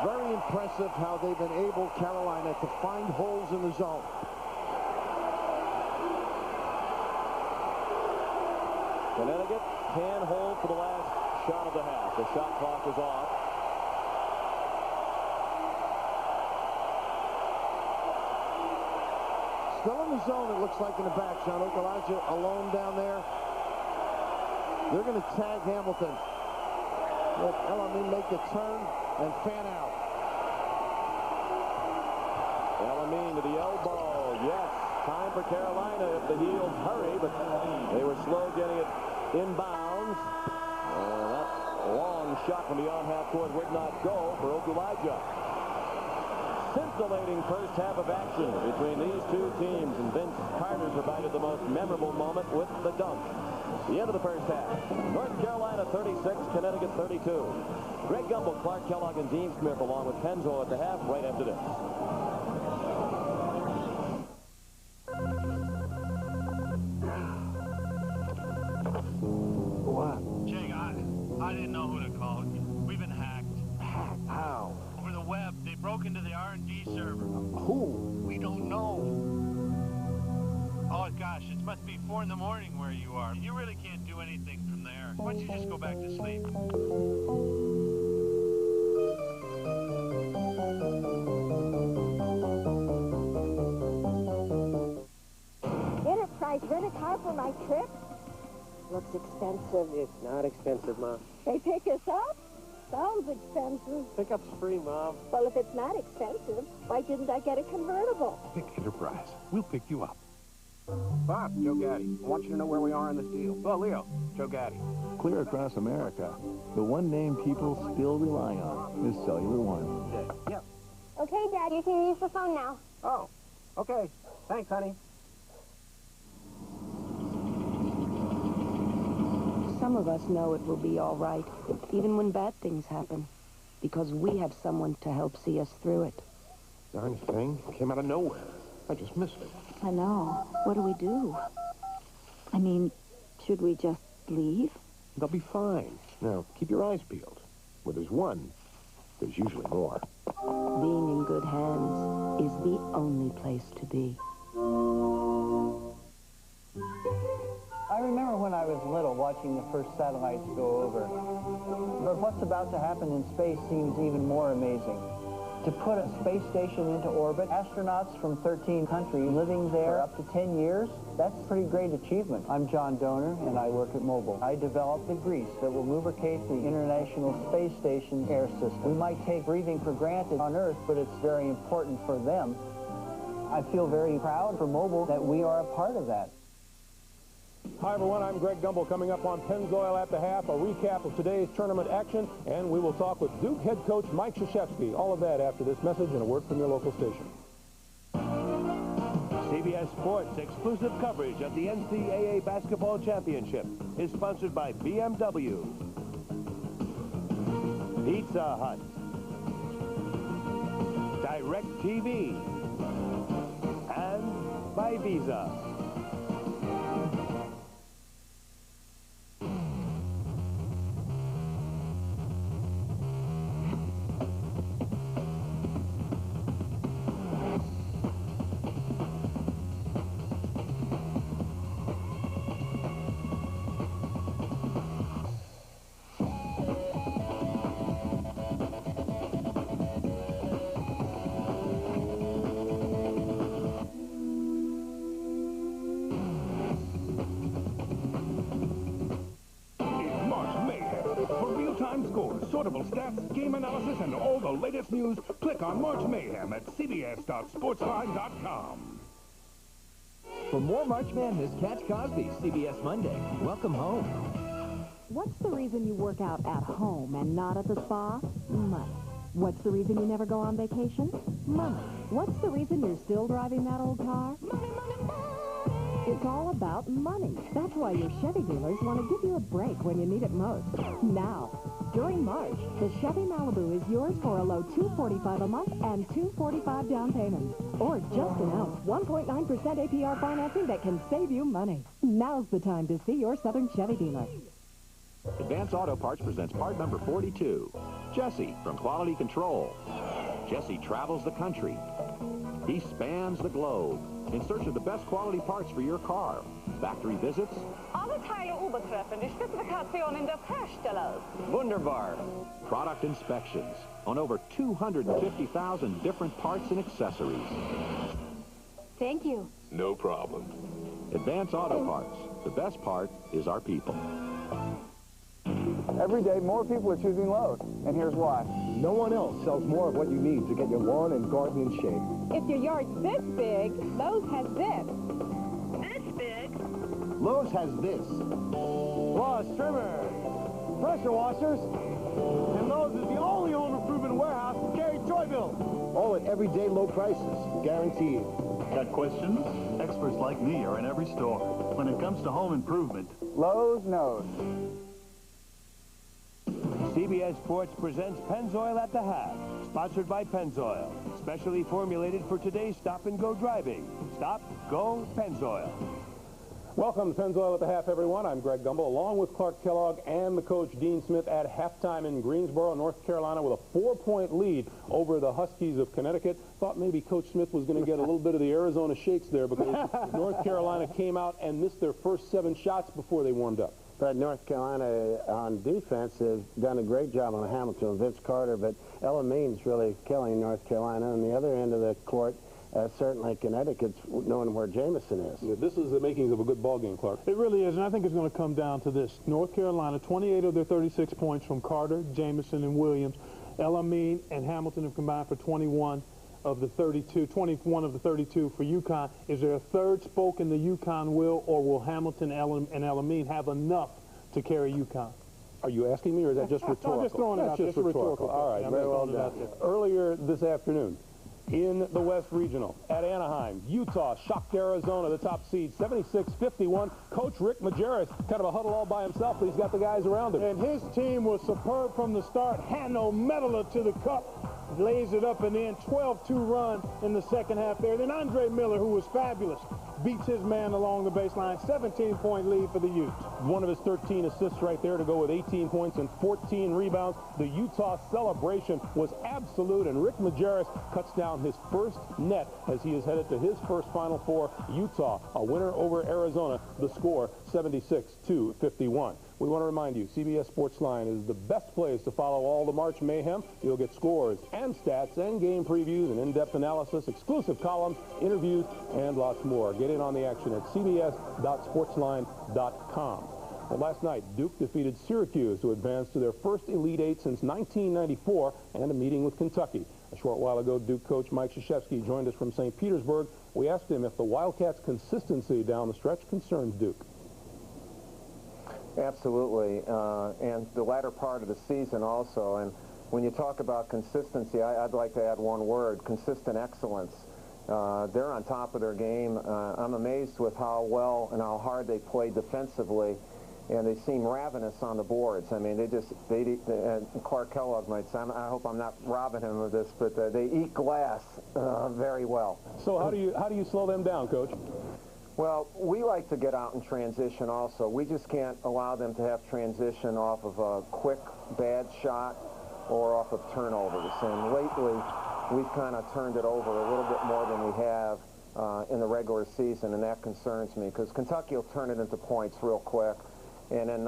Very impressive how they've been able, Carolina, to find holes in the zone. Connecticut can hold for the last shot of the half. The shot clock is off. Still in the zone, it looks like, in the back. John Okalaja alone down there. They're going to tag Hamilton. Let Elamine make a turn and fan out. Elamine to the elbow. Yes, time for Carolina if the Heels hurry, but they were slow getting it inbounds. That long shot from beyond half court would not go for Okalaja. Scintillating first half of action between these two teams, and Vince Carter provided the most memorable moment with the dunk. The end of the first half. North Carolina 36, Connecticut 32. Greg Gumbel, Clark Kellogg, and Dean Smith along with Pennzoil at the half right after this. What? Jake, I didn't know who to call. We've been hacked. Hacked? How? Over the web. They broke into the R&D server. Who? We don't know. Oh, gosh, it must be 4 in the morning where you are. You really can't do anything from there. Why don't you just go back to sleep? Enterprise, rent a car for my trip? Looks expensive. It's not expensive, Mom. They pick us up? Sounds expensive. Pickup's free, Mom. Well, if it's not expensive, why didn't I get a convertible? Pick Enterprise. We'll pick you up. Bob, Joe Gaddy. I want you to know where we are on this deal. Well, Leo, Joe Gaddy. Clear across America, the one name people still rely on is Cellular One. Yep. Okay, Dad, you can use the phone now. Oh, okay. Thanks, honey. Some of us know it will be all right, even when bad things happen, because we have someone to help see us through it. Darn thing came out of nowhere. I just missed it. I know. What do we do? I mean, should we just leave? They'll be fine. Now, keep your eyes peeled. Where there's one, there's usually more. Being in good hands is the only place to be. I remember when I was little watching the first satellites go over. But what's about to happen in space seems even more amazing. To put a space station into orbit, astronauts from 13 countries living there up to 10 years, that's a pretty great achievement. I'm John Donor, and I work at Mobil. I developed the grease that will lubricate the International Space Station air system. We might take breathing for granted on Earth, but it's very important for them. I feel very proud for Mobil that we are a part of that. Hi, everyone. I'm Greg Gumbel. Coming up on Pennzoil at the half, a recap of today's tournament action, and we will talk with Duke head coach Mike Krzyzewski. All of that after this message and a word from your local station. CBS Sports exclusive coverage of the NCAA Basketball Championship is sponsored by BMW, Pizza Hut, DirecTV, and by Visa. notable stats, game analysis, and all the latest news, click on March Mayhem at cbs.sportsline.com. For more March Madness, catch Cosby, CBS Monday. Welcome home. What's the reason you work out at home and not at the spa? Money. What's the reason you never go on vacation? Money. What's the reason you're still driving that old car? Money, money, money. It's all about money. That's why your Chevy dealers want to give you a break when you need it most. Now, during March, the Chevy Malibu is yours for a low $245 a month and $245 down payment. Or just announce 1.9% APR financing that can save you money. Now's the time to see your Southern Chevy dealer. Advance Auto Parts presents part number 42. Jesse from Quality Control. Jesse travels the country. He spans the globe in search of the best quality parts for your car. Factory visits. Alle Teile übertreffen die Spezifikationen des Herstellers. Wunderbar. Product inspections on over 250,000 different parts and accessories. Thank you. No problem. Advance Auto Parts. The best part is our people. Every day, more people are choosing Lowe's, and here's why. No one else sells more of what you need to get your lawn and garden in shape. If your yard's this big, Lowe's has this. This big? Lowe's has this. Plus, trimmers, pressure washers, and Lowe's is the only home improvement warehouse to carry toy bills. All at everyday low prices, guaranteed. Got questions? Experts like me are in every store. When it comes to home improvement, Lowe's knows. CBS Sports presents Pennzoil at the Half, sponsored by Pennzoil, specially formulated for today's stop-and-go driving. Stop, go, Pennzoil. Welcome to Pennzoil at the Half, everyone. I'm Greg Gumbel, along with Clark Kellogg and the coach, Dean Smith, at halftime in Greensboro, North Carolina, with a 4-point lead over the Huskies of Connecticut. Thought maybe Coach Smith was going to get a little bit of the Arizona Shakes there because North Carolina came out and missed their first 7 shots before they warmed up. But North Carolina on defense has done a great job on Hamilton and Vince Carter, but Ella Means really killing North Carolina. On the other end of the court, certainly Connecticut's knowing where Jamison is. Yeah, this is the makings of a good ball game, Clark. It really is, and I think it's going to come down to this. North Carolina, 28 of their 36 points from Carter, Jamison, and Williams. Ella Mean and Hamilton have combined for 21 of the 32 for UConn. Is there a third spoke in the UConn wheel, or will Hamilton and Elamine have enough to carry UConn? Are you asking me, or is that just rhetorical? I'm just throwing it out. Just rhetorical. All right, very well done. Earlier this afternoon, in the West Regional at Anaheim, Utah shocked Arizona, the top seed, 76-51. Coach Rick Majerus, kind of a huddle all by himself, but he's got the guys around him. And his team was superb from the start. Hanno Mettler to the cup. Lays it up and in 12-2 run in the second half there. Then Andre Miller, who was fabulous, beats his man along the baseline. 17-point lead for the Utes. One of his 13 assists right there to go with 18 points and 14 rebounds. The Utah celebration was absolute, and Rick Majerus cuts down his first net as he is headed to his first Final Four. Utah, a winner over Arizona. The score, 76-51. We want to remind you, CBS Sportsline is the best place to follow all the March mayhem. You'll get scores and stats and game previews and in-depth analysis, exclusive columns, interviews, and lots more. Get in on the action at cbs.sportsline.com. Well, last night, Duke defeated Syracuse to advance to their first Elite Eight since 1994 and a meeting with Kentucky. A short while ago, Duke coach Mike Krzyzewski joined us from St. Petersburg. We asked him if the Wildcats' consistency down the stretch concerns Duke. Absolutely, and the latter part of the season also. And when you talk about consistency, I'd like to add one word: consistent excellence. They're on top of their game. I'm amazed with how well and how hard they play defensively, and they seem ravenous on the boards. I mean, Clark Kellogg might say, I hope I'm not robbing him of this, but they eat glass very well. So how do you slow them down, Coach? Well, we like to get out in transition also. We just can't allow them to have transition off of a quick, bad shot or off of turnovers. And lately, we've kind of turned it over a little bit more than we have in the regular season, and that concerns me because Kentucky will turn it into points real quick. And then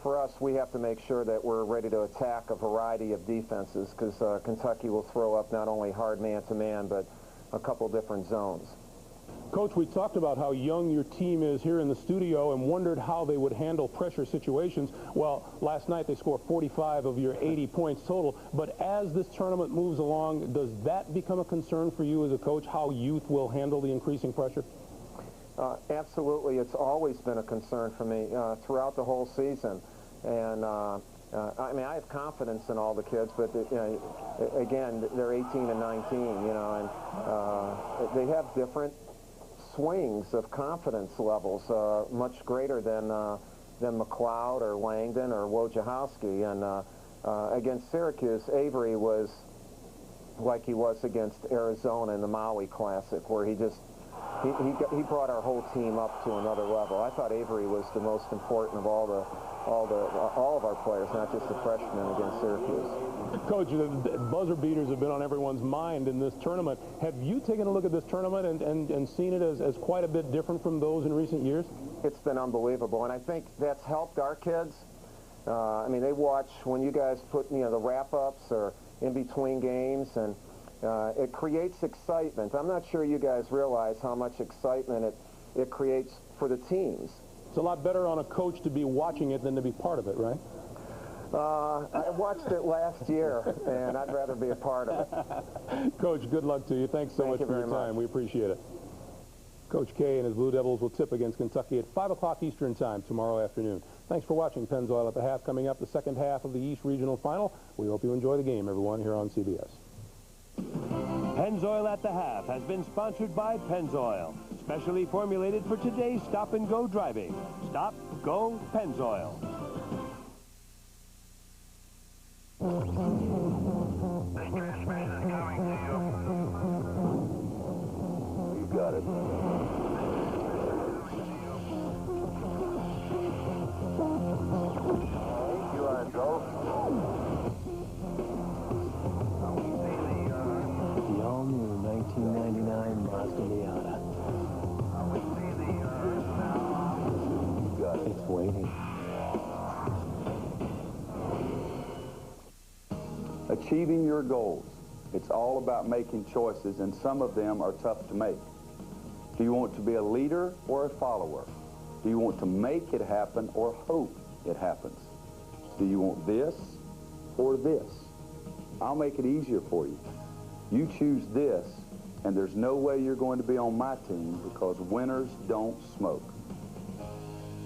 for us, we have to make sure that we're ready to attack a variety of defenses because Kentucky will throw up not only hard man-to-man, but a couple different zones. Coach, we talked about how young your team is here in the studio and wondered how they would handle pressure situations. Well, last night they scored 45 of your 80 points total. But as this tournament moves along, does that become a concern for you as a coach, how youth will handle the increasing pressure? Absolutely. It's always been a concern for me throughout the whole season. And I mean, I have confidence in all the kids, but again, they're 18 and 19, you know, and they have different swings of confidence levels, much greater than McLeod or Langdon or Wojciechowski. And against Syracuse, Avery was like he was against Arizona in the Maui Classic, where he brought our whole team up to another level. I thought Avery was the most important of all of our players, not just the freshmen against Syracuse. Coach, the buzzer beaters have been on everyone's mind in this tournament. Have you taken a look at this tournament and seen it as quite a bit different from those in recent years? It's been unbelievable, and I think that's helped our kids. I mean, they watch when you guys put, the wrap-ups or in between games, and it creates excitement. I'm not sure you guys realize how much excitement it creates for the teams. It's a lot better on a coach to be watching it than to be part of it, right? I watched it last year, and I'd rather be a part of it. Coach, good luck to you. Thanks so much for your time. We appreciate it. Coach K and his Blue Devils will tip against Kentucky at 5 o'clock Eastern Time tomorrow afternoon. Thanks for watching Pennzoil at the Half. Coming up, the second half of the East Regional Final. We hope you enjoy the game, everyone, here on CBS. Pennzoil at the Half has been sponsored by Pennzoil, specially formulated for today's stop-and-go driving. Stop, go, Pennzoil. You got it. You want to go? The all-new 1999 Mazda Miata. You got it. It's waiting. Achieving your goals. It's all about making choices, and some of them are tough to make. Do you want to be a leader or a follower? Do you want to make it happen or hope it happens? Do you want this or this? I'll make it easier for you. You choose this, and there's no way you're going to be on my team, because winners don't smoke.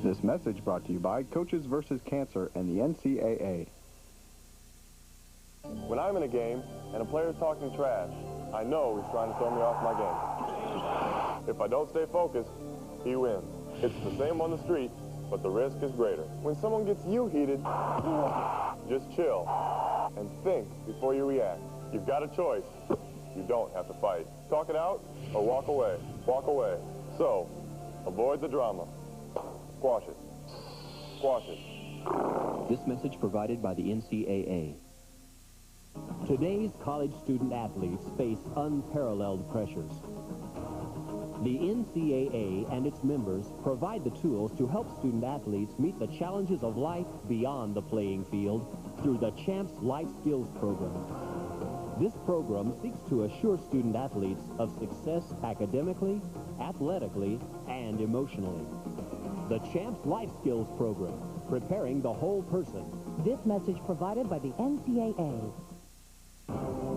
This message brought to you by Coaches vs. Cancer and the NCAA. When I'm in a game and a player's talking trash, I know he's trying to throw me off my game. If I don't stay focused, he wins. It's the same on the street, but the risk is greater. When someone gets you heated, just chill and think before you react. You've got a choice. You don't have to fight. Talk it out or walk away. Walk away. So, avoid the drama. Squash it. Squash it. This message provided by the NCAA. Today's college student athletes face unparalleled pressures. The NCAA and its members provide the tools to help student athletes meet the challenges of life beyond the playing field through the Champs Life Skills Program. This program seeks to assure student athletes of success academically, athletically, and emotionally. The Champs Life Skills Program, preparing the whole person. This message provided by the NCAA.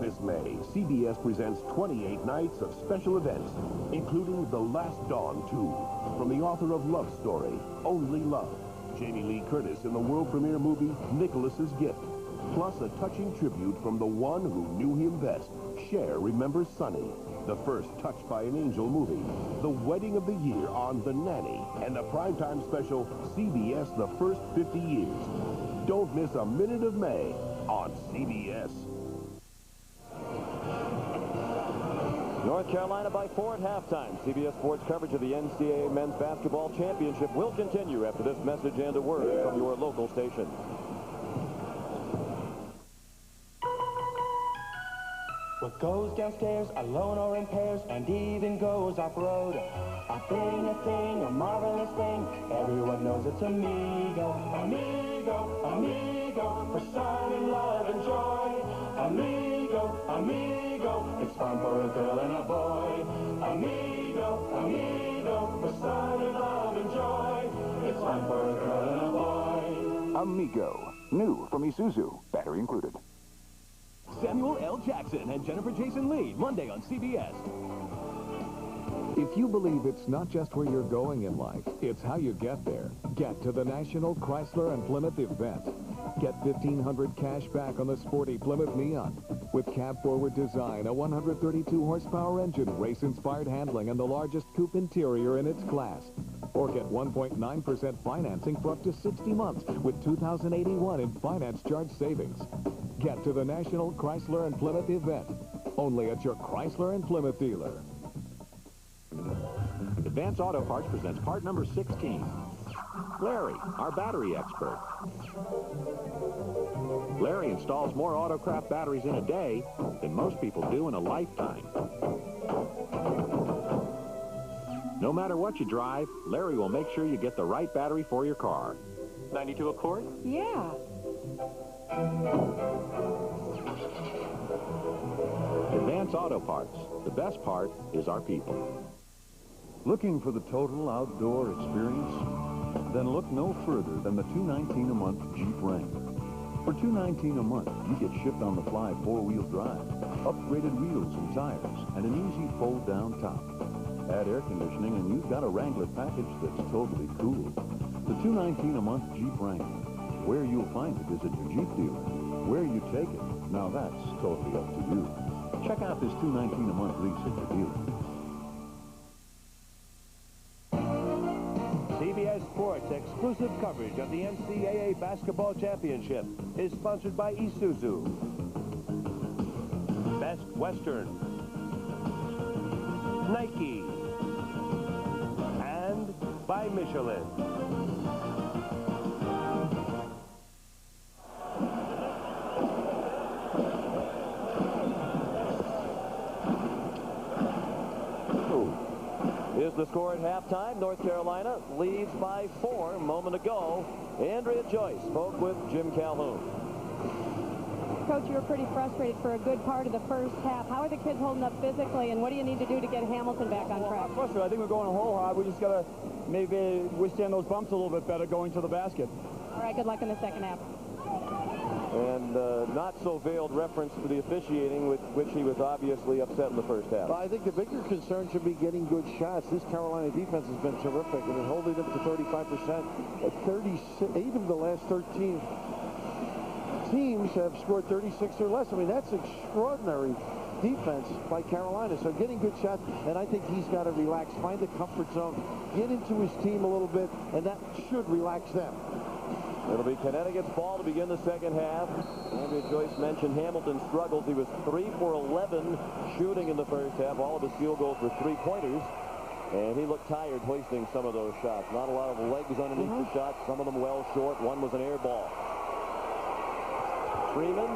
This May, CBS presents 28 nights of special events, including The Last Dawn 2, from the author of Love Story, Only Love, Jamie Lee Curtis in the world premiere movie Nicholas's Gift, plus a touching tribute from the one who knew him best. Cher remembers Sonny, the first Touched by an Angel movie, the wedding of the year on The Nanny, and the primetime special CBS The First 50 Years. Don't miss a minute of May on CBS. North Carolina by 4 at halftime. CBS Sports coverage of the NCAA Men's Basketball Championship will continue after this message and a word from your local station. What goes downstairs alone or in pairs and even goes off-road. A thing, a marvelous thing. Everyone knows it's amigo. Amigo, amigo, for sun and love and joy. Amigo, amigo, it's fun for a girl and a boy. Amigo. amigo, the sign of love and joy. It's one for a girl and a boy. Amigo, new from Isuzu, battery included. Samuel L. Jackson and Jennifer Jason Leigh, Monday on CBS. If you believe it's not just where you're going in life, it's how you get there. Get to the National Chrysler and Plymouth event. Get $1,500 cash back on the sporty Plymouth Neon. With cab-forward design, a 132-horsepower engine, race-inspired handling, and the largest coupe interior in its class. Or get 1.9% financing for up to 60 months with 2081 in finance charge savings. Get to the National Chrysler and Plymouth event. Only at your Chrysler and Plymouth dealer. Advance Auto Parts presents part number 16. Larry, our battery expert. Larry installs more Autocraft batteries in a day than most people do in a lifetime. No matter what you drive, Larry will make sure you get the right battery for your car. 92 a quart? Yeah. Advance Auto Parts. The best part is our people. Looking for the total outdoor experience? Then look no further than the $219 a month Jeep Wrangler. For $219 a month, you get shipped on the fly four-wheel drive, upgraded wheels and tires, and an easy fold-down top. Add air conditioning and you've got a Wrangler package that's totally cool. The $219 a month Jeep Wrangler. Where you'll find it is at your Jeep dealer. Where you take it, now that's totally up to you. Check out this $219 a month lease at your dealer. CBS Sports exclusive coverage of the NCAA Basketball Championship is sponsored by Isuzu, Best Western, Nike, and by Michelin. Is the score at halftime. North Carolina leads by 4 a moment ago. Andrea Joyce spoke with Jim Calhoun. Coach, you were pretty frustrated for a good part of the first half. How are the kids holding up physically, and what do you need to do to get Hamilton back on track? Frustrated. I think we're going a whole hard. We just got to maybe withstand those bumps a little bit better going to the basket. All right, good luck in the second half. And not so veiled reference to the officiating, with which he was obviously upset in the first half. Well, I think the bigger concern should be getting good shots. This Carolina defense has been terrific, and it's holding them to 35%. 8 of the last 13 teams have scored 36 or less. I mean, that's extraordinary defense by Carolina. So getting good shots, and I think he's got to relax, find the comfort zone, get into his team a little bit, and that should relax them. It'll be Connecticut's ball to begin the second half. Andrea Joyce mentioned Hamilton struggled. He was 3 for 11 shooting in the first half. All of his field goals were three-pointers. And he looked tired hoisting some of those shots. Not a lot of legs underneath the shots. Some of them well short. One was an air ball. Freeman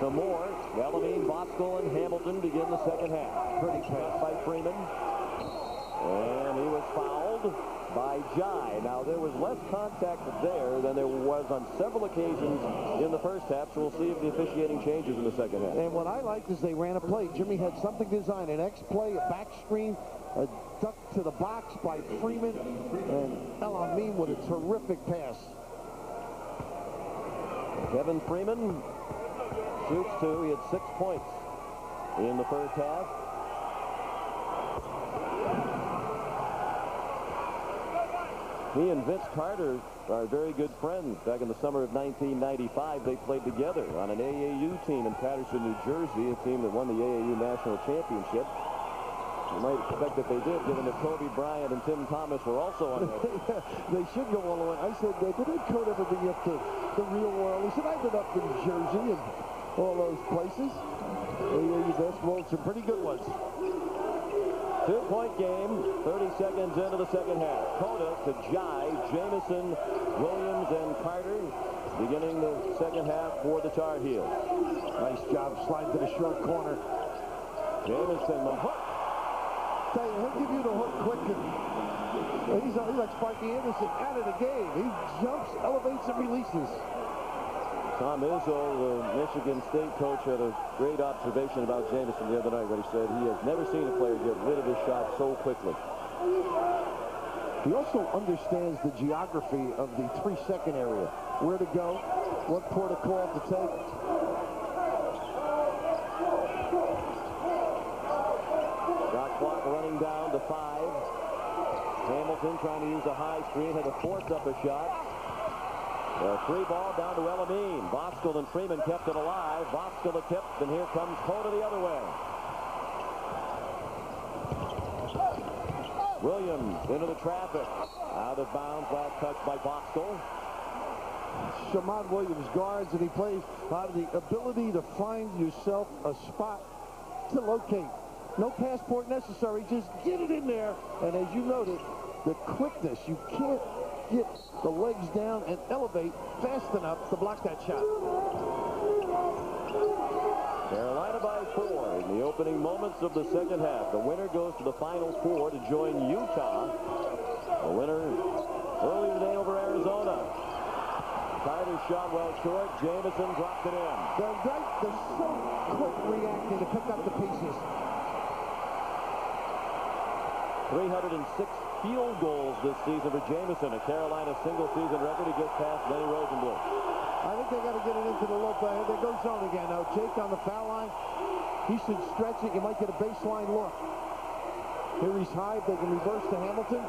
to Moore. Elamine, Bosco, and Hamilton begin the second half. Pretty pass by Freeman. And he was fouled by Jai. Now, there was less contact there than there was on several occasions in the first half, so we'll see if the officiating changes in the second half. And what I liked is they ran a play. Jimmy had something designed, an X-play, a back screen, a duck to the box by Freeman, and Elamine with a terrific pass. Kevin Freeman shoots 2. He had 6 points in the first half. He and Vince Carter are very good friends. Back in the summer of 1995, they played together on an AAU team in Patterson, New Jersey, a team that won the AAU National Championship. You might expect that they did, given that Kobe Bryant and Tim Thomas were also on that. They should go all the way. I said, did Coach ever bring you up to the real world? He said, I've been up in Jersey and all those places. AAU basketball, some pretty good ones. 2-point game, 30 seconds into the second half. Coda to Jai, Jamison, Williams, and Carter beginning the second half for the Tar Heels. Nice job sliding to the short corner. Jamison, the hook. Tell you, he'll give you the hook quick. He's like Sparky Anderson out of the game. He jumps, elevates, and releases. Tom Izzo, the Michigan State coach, had a great observation about Jamison the other night when he said he has never seen a player get rid of his shot so quickly. He also understands the geography of the 3-second area. Where to go, what protocol to take. Shot clock running down to 5. Hamilton trying to use a high screen, had to force up a shot. A free ball down to Elamine. Voskuhl and Freeman kept it alive. Voskuhl the tip, and here comes Coda the other way. Williams into the traffic. Out of bounds, last touch by Voskuhl. Shamon Williams guards, and he plays the ability to find yourself a spot to locate. No passport necessary, just get it in there. And as you noted, the quickness, you can't get the legs down and elevate fast enough to block that shot. Carolina by 4 in the opening moments of the second half. The winner goes to the Final Four to join Utah. The winner earlier today over Arizona. Carter shot well short. Jamison dropped it in. They're so quick reacting to pick up the pieces. 306 field goals this season for Jamison, a Carolina single-season record. He gets past Lenny Rosenbluth. I think they got to get it into the low play. There goes zone again. Now, Jake on the foul line. He should stretch it. You might get a baseline look. Here he's high. They can reverse to Hamilton.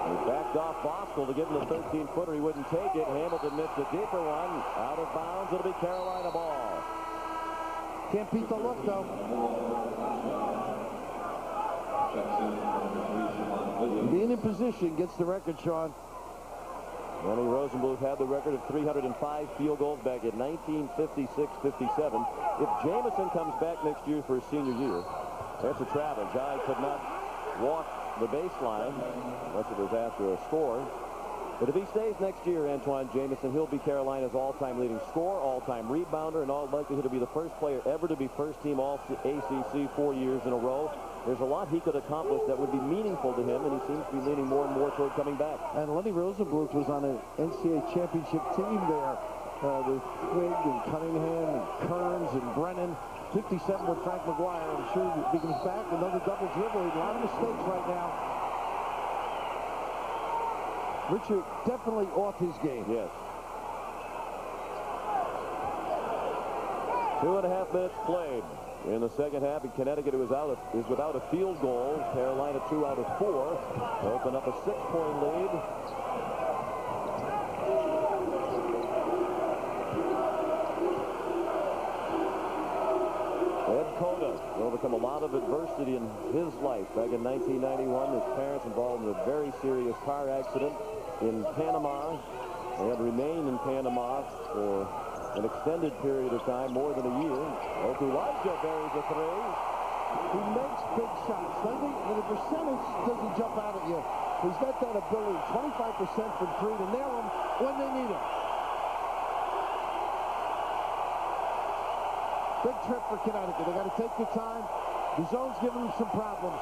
He backed off Voskuhl to give him the 13-footer. He wouldn't take it. Hamilton missed a deeper one. Out of bounds. It'll be Carolina ball. Can't beat the look, though. Being in position gets the record, Sean. Lenny Rosenbluth had the record of 305 field goals back in 1956-57. If Jamison comes back next year for his senior year, that's a travel. Guy could not walk the baseline unless it was after a score. But if he stays next year, Antoine Jamison, he'll be Carolina's all-time leading scorer, all-time rebounder, and all likelihood to be the first player ever to be first-team All-ACC 4 years in a row. There's a lot he could accomplish that would be meaningful to him, and he seems to be leaning more and more toward coming back. And Lenny Rosenbluth was on an NCAA championship team there with Quigg and Cunningham and Kearns and Brennan. 57 with Frank McGuire. I'm sure if he comes back, another double dribble. A lot of mistakes right now. Richard definitely off his game. Yes. 2.5 minutes played in the second half. In Connecticut, is without a field goal. Carolina 2 out of 4. Open up a 6-point lead. Ed Cota will overcome a lot of adversity in his life. Back in 1991, his parents involved in a very serious car accident in Panama. They had remained in Panama for an extended period of time, more than a year. Elijah buries a 3. He makes big shots, doesn't he? And the percentage doesn't jump out at you. He's got that ability, 25% from 3 to nail them when they need him. Big trip for Connecticut. They got to take their time. The zone's giving them some problems.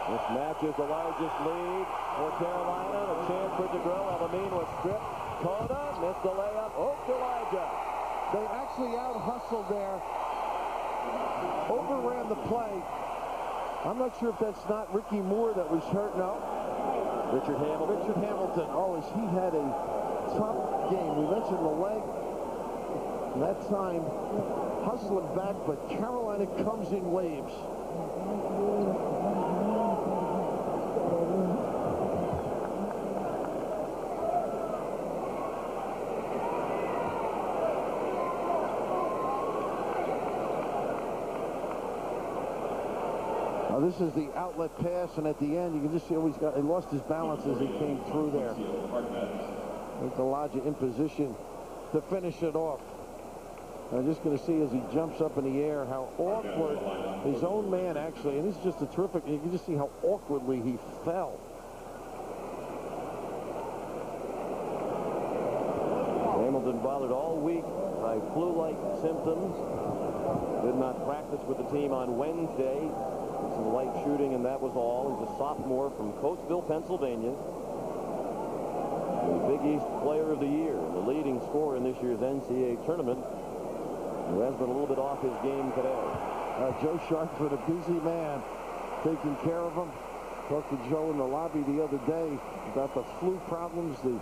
This matches the largest lead for Carolina. A chance for it to grow. Elamine was stripped. Cota missed the layup. Elijah. They actually out-hustled there. Overran the play. I'm not sure if that's not Ricky Moore that was hurt. No. Richard Hamilton. Richard Hamilton. Oh, he had a tough game. We mentioned the leg. And that time, hustling back, but Carolina comes in waves. Now this is the outlet pass, and at the end, you can just see he lost his balance as he came through there. With Elijah in position to finish it off. I'm just going to see as he jumps up in the air how awkward his own man actually, and this is just a terrific, you can just see how awkwardly he fell. Hamilton bothered all week by flu-like symptoms. Did not practice with the team on Wednesday. Some light shooting, and that was all. He's a sophomore from Coatesville, Pennsylvania. the Big East Player of the Year, and the leading scorer in this year's NCAA tournament, who has been a little bit off his game today. Joe Sharp's been a busy man, taking care of him. Talked to Joe in the lobby the other day about the flu problems, the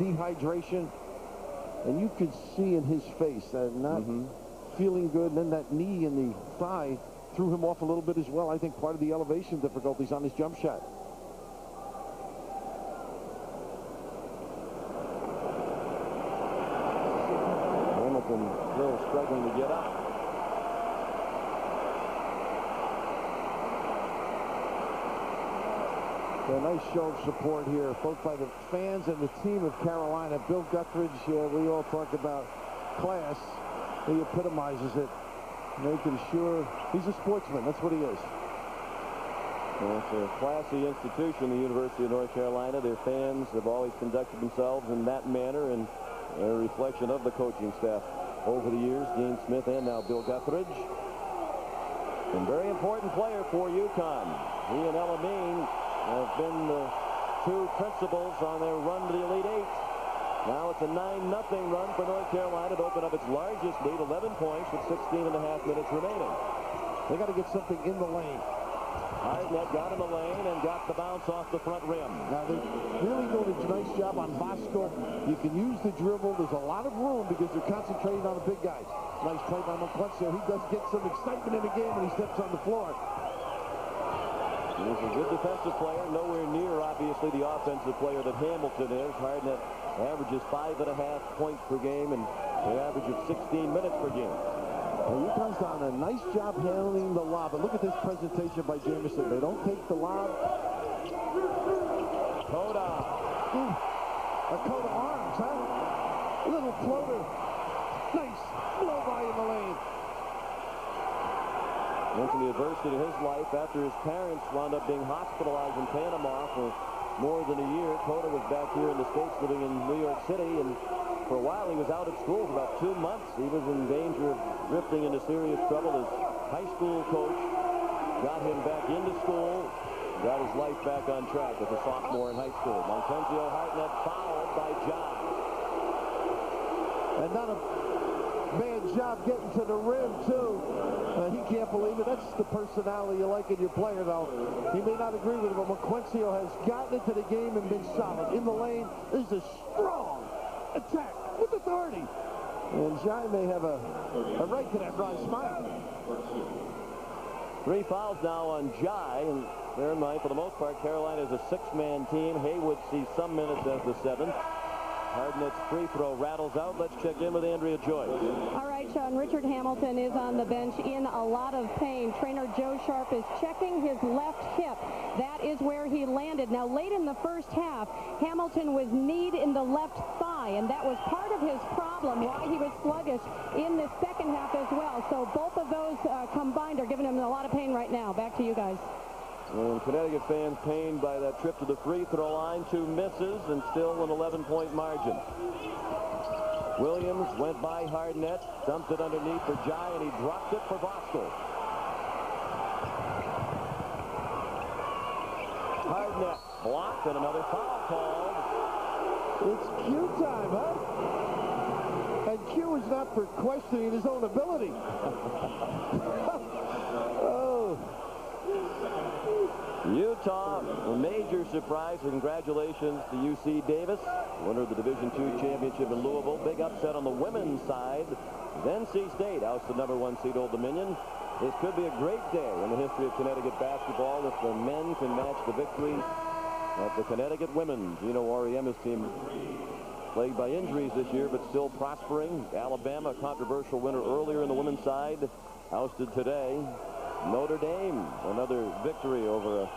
dehydration, and you could see in his face that not feeling good, and then that knee in the thigh threw him off a little bit as well. I think part of the elevation difficulties on his jump shot. Hamilton still struggling to get up. A nice show of support here, both by the fans and the team of Carolina. Bill Guthridge, we all talk about class. He epitomizes it, making sure he's a sportsman. That's what he is. Well, it's a classy institution, the University of North Carolina. Their fans have always conducted themselves in that manner, and a reflection of the coaching staff over the years, Dean Smith and now Bill Guthridge. And very important player for UConn. He and Elamine have been the two principals on their run to the Elite Eight. Now it's a 9-0 run for North Carolina to open up its largest lead, 11 points with 16.5 minutes remaining. They got to get something in the lane. Hardnett got in the lane and got the bounce off the front rim. Now they're really doing a nice job on Bosco. You can use the dribble. There's a lot of room because they're concentrating on the big guys. Nice play by McCluskey. He does get some excitement in the game when he steps on the floor. He's a good defensive player, nowhere near, obviously, the offensive player that Hamilton is. Hardnett averages 5.5 points per game and an average of 16 minutes per game. Well, UConn's done a nice job handling the lob. But look at this presentation by Jamison. They don't take the lob. Coda. A coat of arms, huh? A little floater. Nice blow by in the lane. Mentioned the adversity in his life after his parents wound up being hospitalized in Panama for more than a year. Coda was back here in the States living in New York City, and for a while he was out of school for about 2 months. He was in danger of drifting into serious trouble. His high school coach got him back into school, got his life back on track as a sophomore in high school. Montenzio Hardnett fouled by John. And not a bad job getting to the rim, too. He can't believe it. That's the personality you like in your player, though. He may not agree with it, but Moquencio has gotten into the game and been solid. In the lane is a strong attack with authority. And Jai may have a right to that broad smile. 3 fouls now on Jai, and bear in mind, for the most part, Carolina is a 6-man team. Haywood sees some minutes as the 7th. Hardnett's free throw rattles out. Let's check in with Andrea Joyce. All right, Sean. Richard Hamilton is on the bench in a lot of pain. Trainer Joe Sharp is checking his left hip. That is where he landed. Now, late in the first half, Hamilton was kneed in the left thigh, and that was part of his problem, why he was sluggish in the second half as well. So both of those combined are giving him a lot of pain right now. Back to you guys. And Connecticut fans pained by that trip to the free throw line. 2 misses and still an 11-point margin. Williams went by Hardnett, dumped it underneath for Jai, and he dropped it for Bosco. Hardnett blocked and another foul called. It's Q time, huh? And Q is not for questioning his own ability. Oh. Utah, a major surprise. Congratulations to UC Davis, winner of the Division II championship in Louisville. Big upset on the women's side. NC State ousted the #1 seed Old Dominion. This could be a great day in the history of Connecticut basketball if the men can match the victories of the Connecticut women. Gino Auriemma's team plagued by injuries this year, but still prospering. Alabama, a controversial winner earlier in the women's side, ousted today. Notre Dame, another victory over a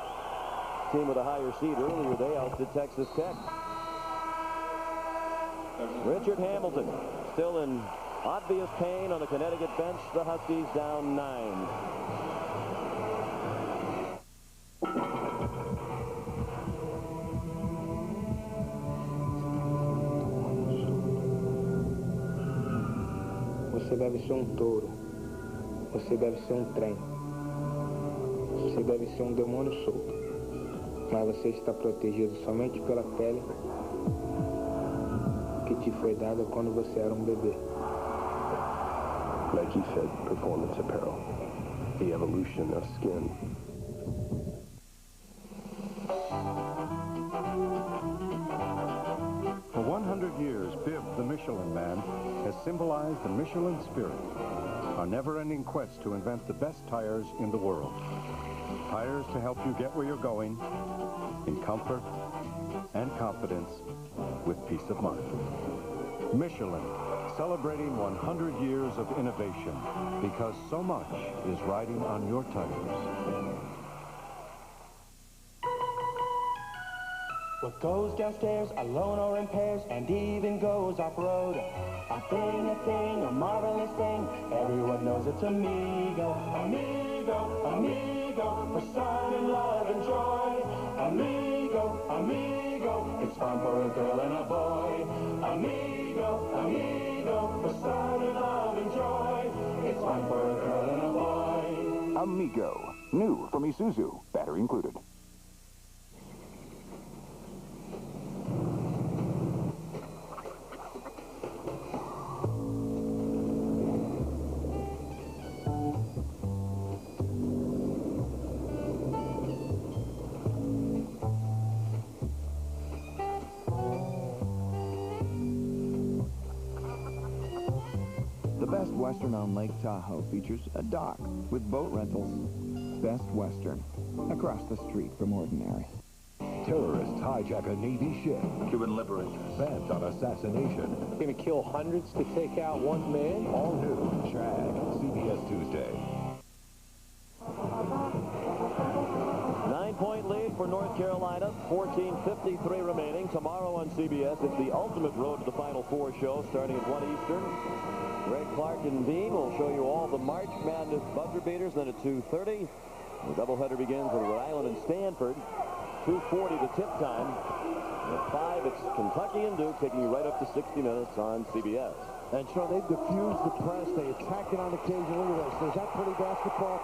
team with a higher seed. Earlier, they ousted Texas Tech. Richard Hamilton still in obvious pain on the Connecticut bench. The Huskies down 9. Você deve ser um touro. Você deve ser um trem. Você deve ser um demônio solto. Mas você está protegido somente pela pele que te foi dada quando você era bebê. Nike Fit Performance Apparel. The evolution of skin. For 100 years, Biv, the Michelin Man, has symbolized the Michelin spirit, our never-ending quest to invent the best tires in the world. Tires to help you get where you're going in comfort and confidence with peace of mind. Michelin, celebrating 100 years of innovation because so much is riding on your tires. What goes downstairs alone or in pairs and even goes off-road. A thing, a marvelous thing. Everyone knows it's amigo. Amigo, amigo, for sun and love and joy. Amigo, amigo, it's fun for a girl and a boy. Amigo, amigo, for sun and love and joy. It's fun for a girl and a boy. Amigo, new from Isuzu, battery included. Best Western on Lake Tahoe features a dock with boat rentals. Best Western, across the street from Ordinary. Terrorists hijack a Navy ship. Cuban liberators bent on assassination. Gonna kill hundreds to take out one man? All new. Shag, CBS Tuesday. 9-point lead for North Carolina, 14:53 remaining. Tomorrow on CBS, it's the Ultimate Road to the Final Four show starting at 1 Eastern. Greg Clark and Dean will show you all the March Madness buzzer beaters. Then at 2:30, the doubleheader begins with Rhode Island and Stanford. 2:40 the tip time. At 5, it's Kentucky and Duke, taking you right up to 60 minutes on CBS. And Sean, they've diffused the press. They attack it on occasion. Look at this. There's that pretty basketball.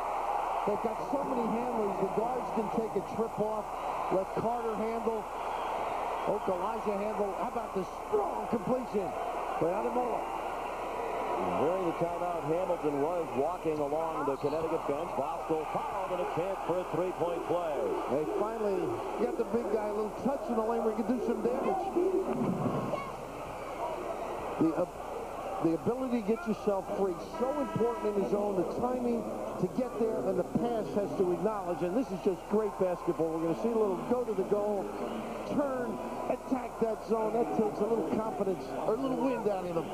They've got so many handlers. The guards can take a trip off. Let Carter handle. Elijah handle. How about the strong completion by Ademola? During the timeout, Hamilton was walking along the Connecticut bench. Bosco fouled and a chance for a three-point play. They finally got the big guy a little touch in the lane where he can do some damage. The ability to get yourself free, so important in the zone. The timing to get there and the pass has to acknowledge. And this is just great basketball. We're going to see a little go to the goal, turn, attack that zone. That takes a little confidence or a little wind out of them.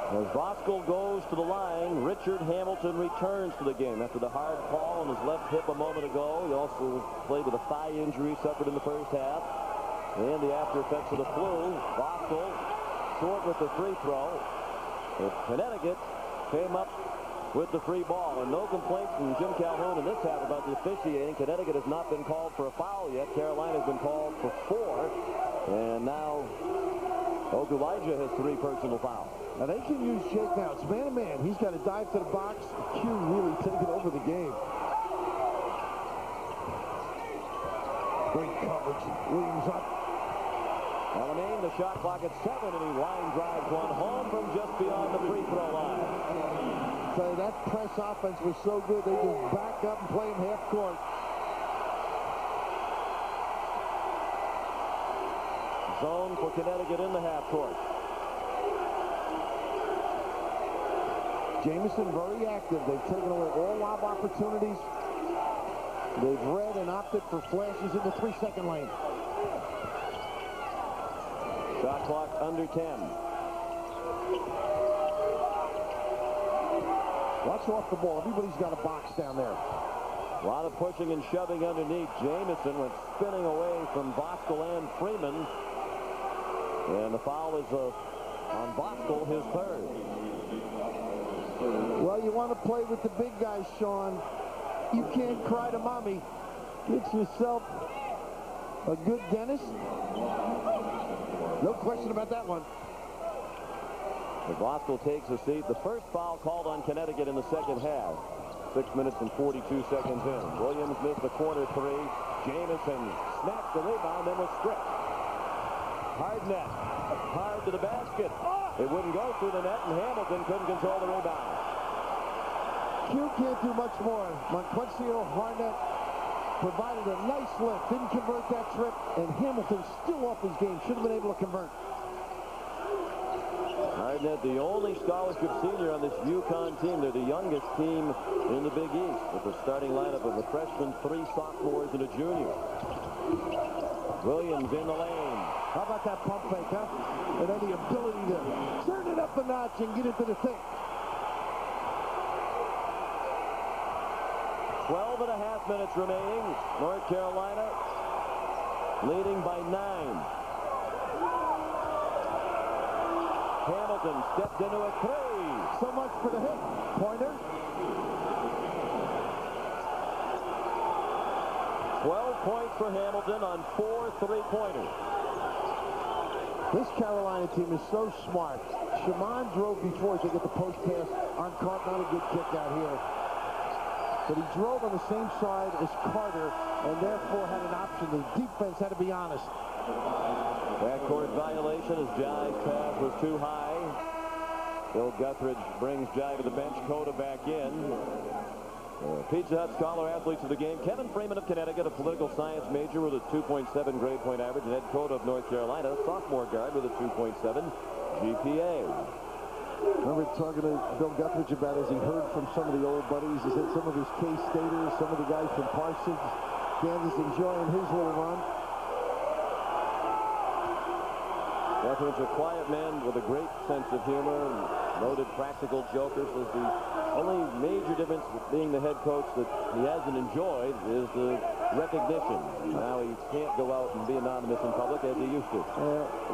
As Voskuhl goes to the line, Richard Hamilton returns to the game after the hard fall on his left hip a moment ago. He also played with a thigh injury suffered in the first half. And the after effects of the flu. Voskuhl short with the free throw. But Connecticut came up with the free ball. And no complaints from Jim Calhoun in this half about the officiating. Connecticut has not been called for a foul yet. Carolina has been called for 4. And now Elijah has 3 personal fouls. Now they can use Jake now. It's man-to-man. He's got to dive to the box. Q really taking over the game. Great coverage. Williams up. Alameen, the shot clock at 7, and he line drives one home from just beyond the free throw line. So that press offense was so good, they just back up and play him half court. Zone for Connecticut in the half court. Jamison very active. They've taken away all lob opportunities. They've read and opted for flashes in the 3-second lane. Shot clock under 10. Watch off the ball. Everybody's got a box down there. A lot of pushing and shoving underneath. Jamison went spinning away from Voskuhl and Freeman. And the foul is on Voskuhl, his 3rd. Well, you want to play with the big guys, Sean. You can't cry to mommy. Get yourself a good dentist. No question about that one. As Voskuhl takes a seat, the first foul called on Connecticut in the second half. 6 minutes and 42 seconds in. Williams missed the corner 3. Jamison snatched the rebound, then was stripped. Hard net. hard to the basket. It wouldn't go through the net, and Hamilton couldn't control the rebound. Q can't do much more. Monquencio Harnett provided a nice lift, didn't convert that trip, and Hamilton's still off his game. Should have been able to convert. Harnett, the only scholarship senior on this UConn team. They're the youngest team in the Big East, with a starting lineup of a freshman, 3 sophomores, and a junior. Williams in the lane. How about that pump fake, huh? And then the ability to turn it up a notch and get it to the thing. 12.5 minutes remaining. North Carolina leading by 9. Hamilton stepped into a 3. So much for the hit. Pointer. 12 points for Hamilton on 4 3-pointers. This Carolina team is so smart. Shaman drove before to get the post pass on Carter. Not a good kick out here. But he drove on the same side as Carter and therefore had an option. The defense had to be honest. Backcourt violation as Jai's pass was too high. Bill Guthridge brings Jai to the bench. Cota back in. Pizza Hut Scholar Athletes of the game. Kevin Freeman of Connecticut, a political science major with a 2.7 grade point average, and Ed Cota of North Carolina, a sophomore guard with a 2.7 GPA. Remember talking to Bill Guthridge about as he heard from some of the old buddies. He said some of his K-Staters, some of the guys from Parsons, Kansas enjoying his little run. Guthridge, a quiet man with a great sense of humor and noted practical joker, says the only major difference with being the head coach that he hasn't enjoyed is the recognition. Now he can't go out and be anonymous in public as he used to.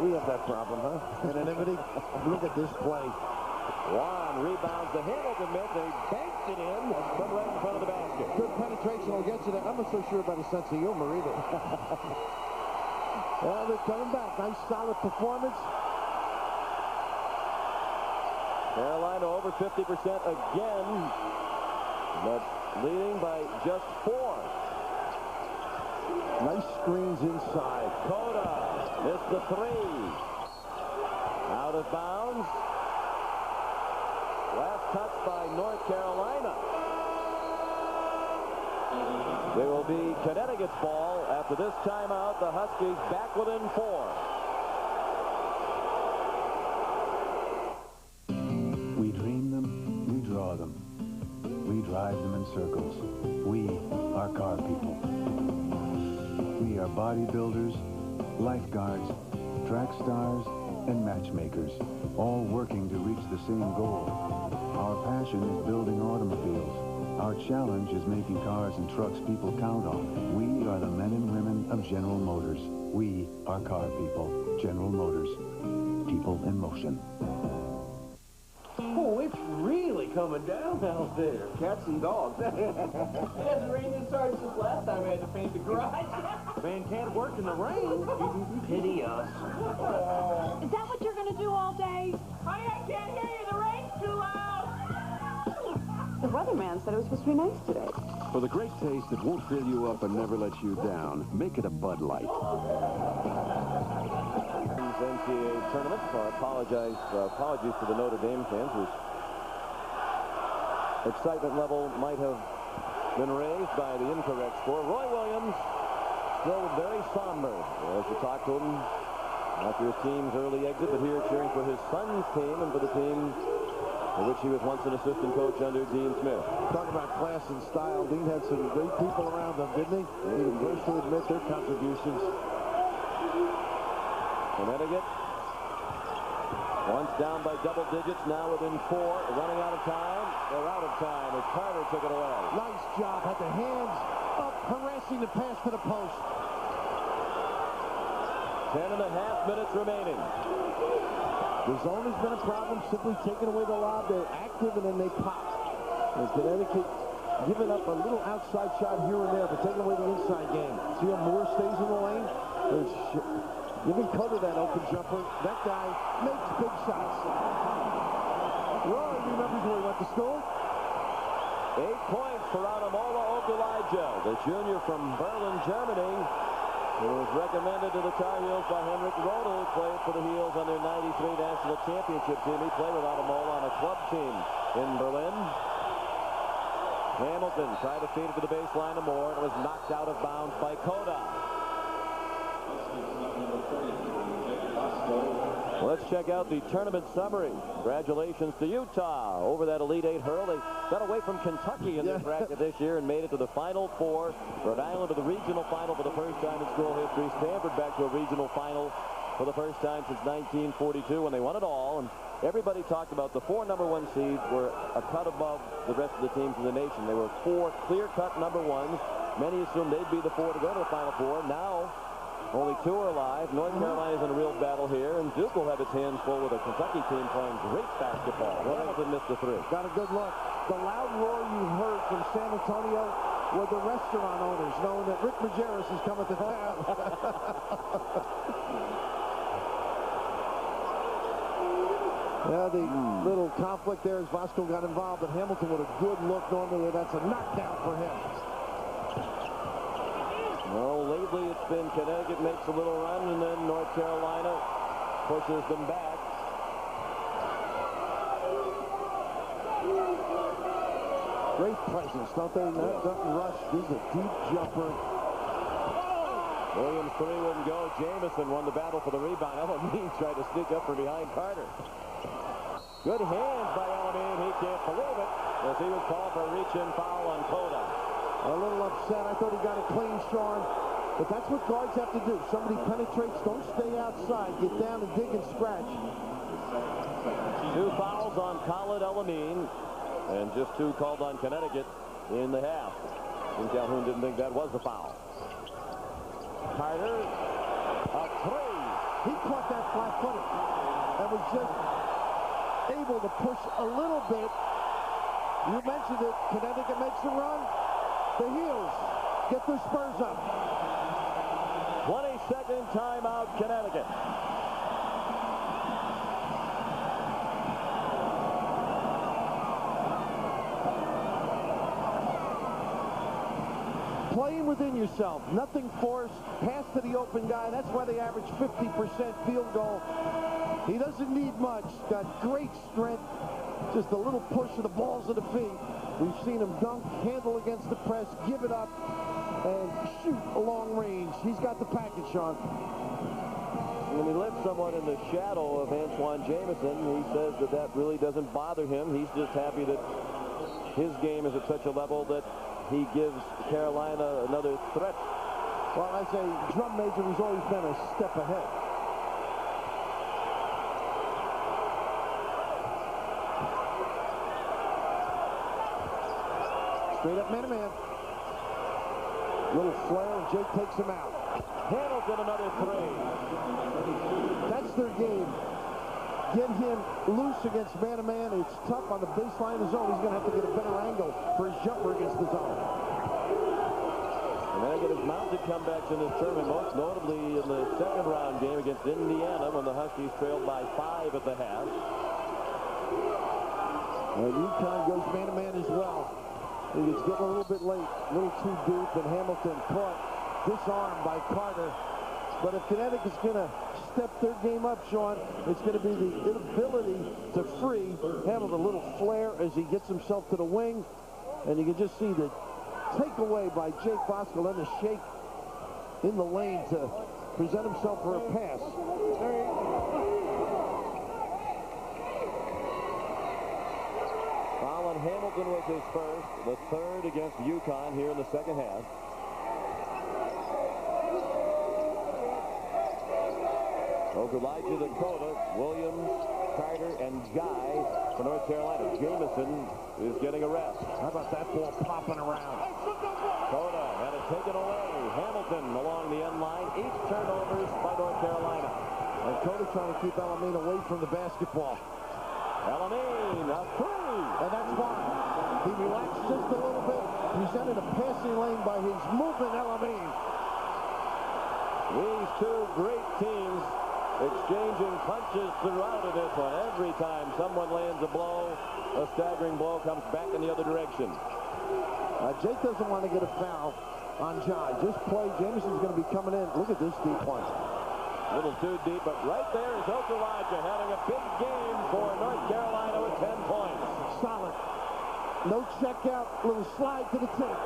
We have that problem, huh? Anonymity. Look at this play. Juan rebounds the Hamilton miss, and he banks it in from right in front of the basket. Good penetration will get you there. I'm not so sure about his sense of humor either. Well, they're coming back. Nice, solid performance. Carolina over 50% again, but leading by just 4. Nice screens inside. Cota missed the 3. Out of bounds. Last touch by North Carolina. It will be Connecticut's ball. After this timeout, the Huskies back within 4. We dream them, we draw them. We drive them in circles. We are car people. We are bodybuilders, lifeguards, track stars, and matchmakers, all working to reach the same goal. Our passion is building automobiles. Our challenge is making cars and trucks people count on. We are the men and women of General Motors. We are car people. General Motors. People in motion. Oh, it's really coming down out there. Cats and dogs. It hasn't rained this hard since last time I had to paint the garage. Man can't work in the rain. Pity us. Is that what you're going to do all day? Honey, I can't hear you. The rain's too loud. The weatherman said it was supposed to be nice today. For the great taste that won't fill you up and never let you down, make it a Bud Light. NCAA tournament. Apologies to the Notre Dame fans whose excitement level might have been raised by the incorrect score. Roy Williams still very somber as we talk to him after his team's early exit, but here cheering for his son's team and for the team for which he was once an assistant coach under Dean Smith. Talk about class and style. Dean had some great people around him, didn't he? He would first admit their contributions. Connecticut once down by double digits, now within 4, running out of time. They're out of time as Carter took it away. Nice job. Had the hands up, harassing the pass to the post. 10.5 minutes remaining. The zone has been a problem, simply taking away the lob. They're active and then they pop. And Connecticut giving up a little outside shot here and there, but taking away the inside game. See how Moore stays in the lane? Giving Cota that open jumper. That guy makes big shots. Roy remembers where he went to school. 8 points for Adamola Okulaja, the junior from Berlin, Germany. He was recommended to the Tar Heels by Henrik Rodel, who played for the Heels on their '93 National Championship team. He played with Adamol on a club team in Berlin. Hamilton tried to feed it to the baseline to Moore, and it was knocked out of bounds by Coda. Let's check out the tournament summary. Congratulations to Utah over that Elite Eight hurl. They got away from Kentucky in their bracket this year and made it to the Final Four. Rhode Island to the regional final for the first time in school history. Stanford back to a regional final for the first time since 1942 when they won it all. And everybody talked about the 4 #1 seeds were a cut above the rest of the teams in the nation. They were 4 clear-cut #1s. Many assumed they'd be the 4 to go to the Final Four. Now, only 2 are alive. North Carolina's in a real battle here, and Duke will have its hands full with a Kentucky team playing great basketball. Hamilton missed the 3. Got a good look. The loud roar you heard from San Antonio were the restaurant owners, knowing that Rick Majerus is coming to town. Yeah, the little conflict there as Vasco got involved, but Hamilton with a good look. Normally, that's a knockdown for him. Well, lately it's been Connecticut makes a little run, and then North Carolina pushes them back. Great presence, don't they? Doesn't rush. This is a deep jumper. Williams' 3 wouldn't go. Jamison won the battle for the rebound. Elamine tried to sneak up from behind Carter. Good hands by Elamine. He can't believe it as he was called for a reach-in foul on Coda. A little upset. I thought he got it clean, Sean. But that's what guards have to do. Somebody penetrates, don't stay outside. Get down and dig and scratch. 2 fouls on Khalid Elamine, and just 2 called on Connecticut in the half. And Calhoun didn't think that was a foul. Carter, a 3. He caught that flat-footed and was just able to push a little bit. You mentioned it. Connecticut makes a run. The Heels get their spurs up. 22nd timeout, Connecticut. Playing within yourself. Nothing forced. Pass to the open guy. That's why they average 50% field goal. He doesn't need much. Got great strength. Just a little push of the balls of the feet. We've seen him dunk, handle against the press, give it up, and shoot a long range. He's got the package, Sean. When he lives somewhat in the shadow of Antoine Jamison, he says that that really doesn't bother him. He's just happy that his game is at such a level that he gives Carolina another threat. Well, as a drum major, he's always been a step ahead. Straight up man-to-man. Little flare, and Jake takes him out. Hamilton another 3. That's their game. Get him loose against man-to-man. It's tough on the baseline of the zone. He's going to have to get a better angle for his jumper against the zone. Connecticut has mounted comebacks in this tournament, most notably in the second round game against Indiana when the Huskies trailed by 5 at the half. UConn goes man-to-man as well. It's getting a little bit late, a little too deep, and Hamilton caught, disarmed by Carter. But if Connecticut's going to step their game up, Sean, it's going to be the inability to free Hamilton. A little flare as he gets himself to the wing, and you can just see the takeaway by Jake Bosco, and the shake in the lane to present himself for a pass. Hamilton was his first, the 3rd against UConn here in the second half. Okulaicha, Dakota, Williams, Carter, and Guy for North Carolina. Jamison is getting a rest. How about that ball popping around? Dakota had it taken away. Hamilton along the end line. 8 turnovers by North Carolina. And Dakota trying to keep Elamine away from the basketball. Elamine, a 3. And that's why he relaxed just a little bit, presented a passing lane by his movement, Elamine. These 2 great teams exchanging punches throughout in this one. Every time someone lands a blow, a staggering blow comes back in the other direction. Jake doesn't want to get a foul. on Jai. Just play. Jameson's going to be coming in. Look at this deep one. A little too deep, but right there is Okulaja having a big game for North Carolina with 10 points. Solid. No check out. Little slide to the tip.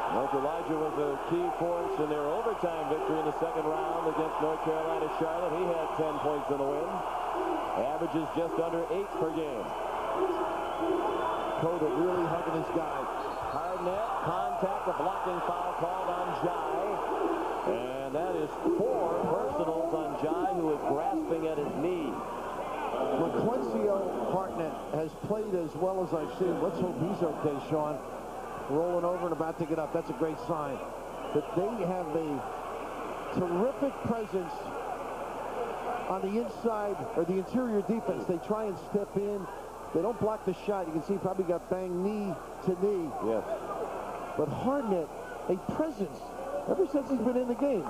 Okulaja was a key force in their overtime victory in the second round against North Carolina Charlotte. He had 10 points in the win. Averages just under 8 per game. Coda really hugging his guy. Hard net, contact, a blocking foul called on Jai. And that is 4 personals on Jai, who is grasping at his knee. Laquencio Hartnett has played as well as I've seen. Let's hope he's okay, Sean. Rolling over and about to get up. That's a great sign. But they have a terrific presence on the inside, or the interior defense. They try and step in. They don't block the shot. You can see he probably got banged knee to knee. Yes. But Hartnett, a presence ever since he's been in the game.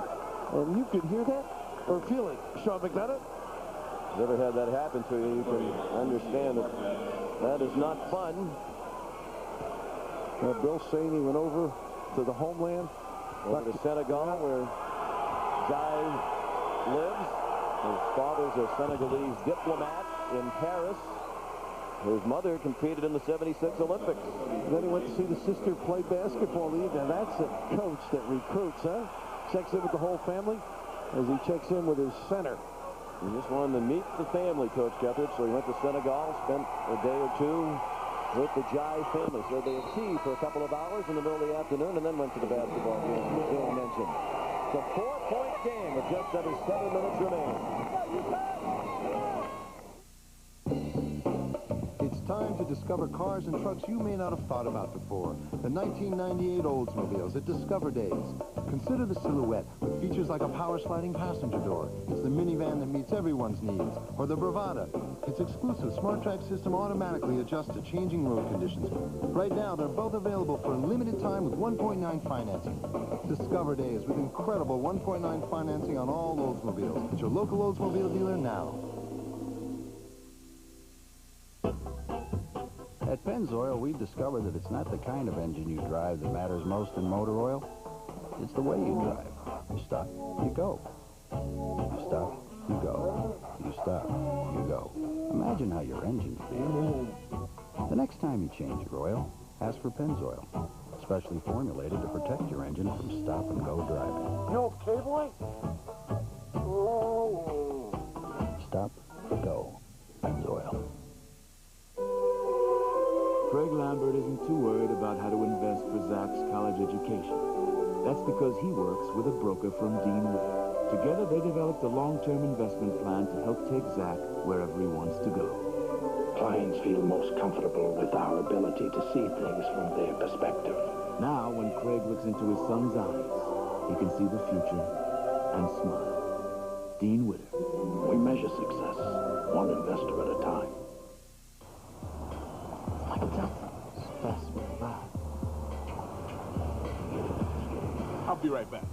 And you could hear that or feel it. Sean McDonough? Never had that happen to you. You can understand that that is not fun. Bill Saney went over to the homeland. Over to Senegal, where Jai lives. His father's a Senegalese diplomat in Paris. His mother competed in the '76 Olympics. Then he went to see the sister play basketball league. Now that's a coach that recruits, huh? Checks in with the whole family as he checks in with his center. He just wanted to meet the family, Coach Gethard, so he went to Senegal, spent a day or two with the Jai family. So they had tea for a couple of hours in the middle of the afternoon and then went to the basketball game, as Bill mentioned. It's a 4-point game with just under 7 minutes remaining. It's time to discover cars and trucks you may not have thought about before. The 1998 Oldsmobiles at Discover Days. Consider the Silhouette with features like a power-sliding passenger door. It's the minivan that meets everyone's needs. Or the Bravada. Its exclusive SmartTrack system automatically adjusts to changing road conditions. Right now, they're both available for a limited time with 1.9 financing. Discover Days with incredible 1.9 financing on all Oldsmobiles. At your local Oldsmobile dealer now. At Pennzoil, we've discovered that it's not the kind of engine you drive that matters most in motor oil. It's the way you drive. You stop, you go. You stop, you go. You stop, you go. Imagine how your engine feels. The next time you change your oil, ask for Pennzoil. Specially formulated to protect your engine from stop-and-go driving. You okay, boy? Stop, go. Pennzoil. Craig Lambert isn't too worried about how to invest for Zach's college education. That's because he works with a broker from Dean Witter. Together, they developed a long-term investment plan to help take Zach wherever he wants to go. Clients feel most comfortable with our ability to see things from their perspective. Now, when Craig looks into his son's eyes, he can see the future and smile. Dean Witter. We measure success, one investor at a time. I'll be right back.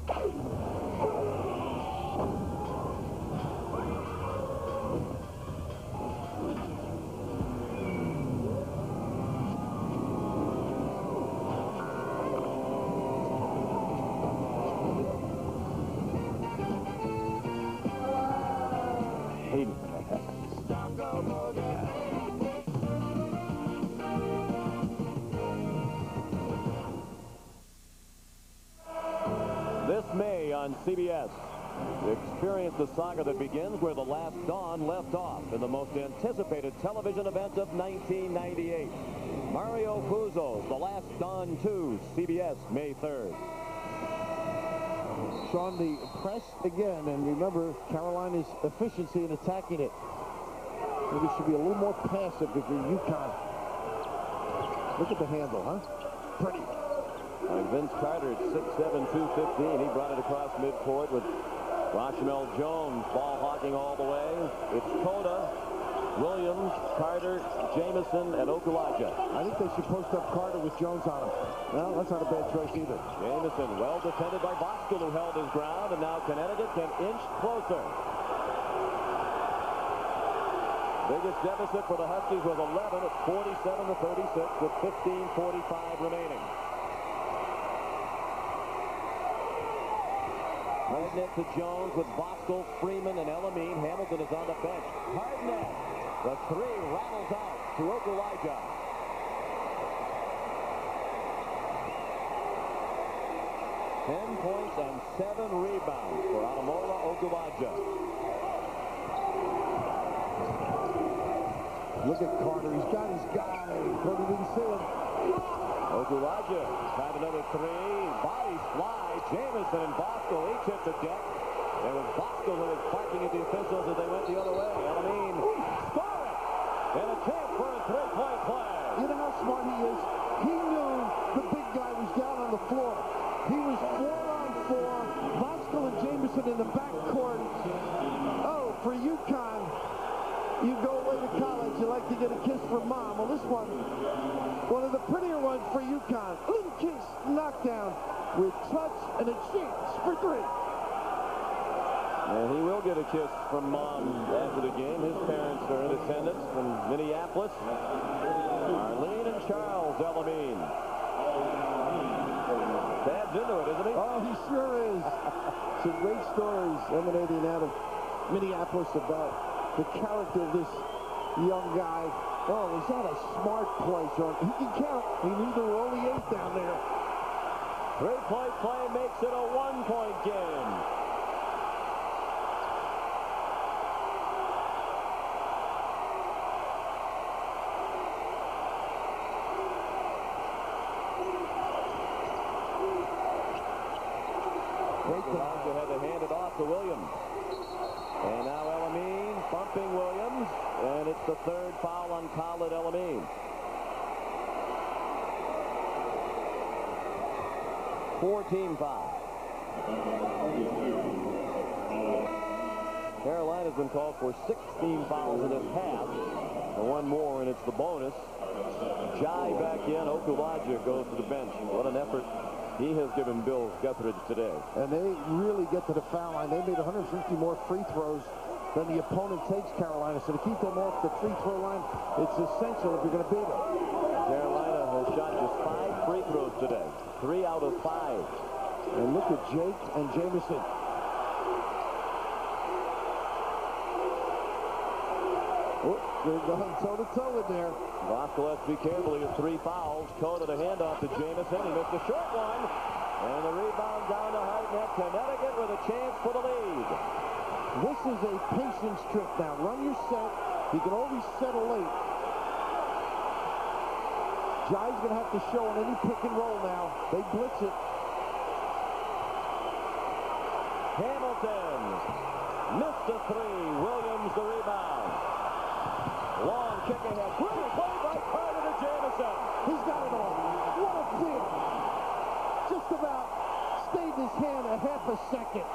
Hate it when that happens. This May on CBS, experience the saga that begins where The Last Dawn left off in the most anticipated television event of 1998. Mario Puzo's The Last Dawn 2, CBS, May 3rd. Sean, the press again, and remember Carolina's efficiency in attacking it. Maybe should be a little more passive if you're UConn. Look at the handle, huh? Pretty. Vince Carter at 6'7", 215. He brought it across midcourt with Rashmel Jones ball hogging all the way. It's Coda, Williams, Carter, Jamison, and Okulaja. I think they should post up Carter with Jones on him. Well, that's not a bad choice either. Jamison well defended by Boxell, who held his ground, and now Connecticut can inch closer. Biggest deficit for the Huskies was 11 at 47-36 with 15:45 remaining. Hardnett to Jones with Bosco, Freeman, and Elamine. Hamilton is on the bench. Hardnett. The three rattles out to Okulija. Ten points and 7 rebounds for Ademola Okulija. Look at Carter. He's got his guy. Carter didn't see him. Okulija tried another three. Bodies fly. Jamison and Bosco each hit the deck. There was Bosco who was barking at the officials as they went the other way. Elamine scored it. And a chance for a three-point play. You know how smart he is? He knew the big guy was down on the floor. He was 4-on-4. Bosco and Jamison in the backcourt. Oh, for UConn, you go away to college, you like to get a kiss from mom. Well, this one of the prettier ones for UConn. Little kiss, knockdown with touch and a chance for 3. And he will get a kiss from mom after the game. His parents are in attendance from Minneapolis. Arlene and Charles Elamine. Dad's into it, isn't he? Oh, he sure is. Some great stories emanating out of Minneapolis about the character of this young guy. Oh, was that a smart play, Sean? He can count. He knew there were only 8 down there. Three-point play makes it a 1-point game. Okulija had to hand it off to Williams. And now Elamine bumping Williams. And it's the 3rd foul on Khalid Elamine. 14 fouls. Carolina's been called for 16 fouls in this half. And 1 more, and it's the bonus. Jai back in. Okulija goes to the bench. What an effort he has given Bill Guthridge today. And they really get to the foul line. They made 150 more free throws than the opponent takes, Carolina. So to keep them off the free throw line, it's essential if you're going to beat them. Carolina has shot just 5 free throws today. 3 out of 5. And look at Jake and Jamison. Oh, they're going toe-to-toe in there. Bosco has to be careful. He has 3 fouls. Cota the handoff to Jamison. He missed a short one. And the rebound down to Hardnett. Connecticut with a chance for the lead. This is a patience trip now. Run your set. You can always settle late. Jai's going to have to show on any pick and roll now. They blitz it. Hamilton missed a 3. Williams the rebound. Long kick ahead. Great play by Carter to Jamison. He's got it all. What a big. Just about stayed his hand a half a second.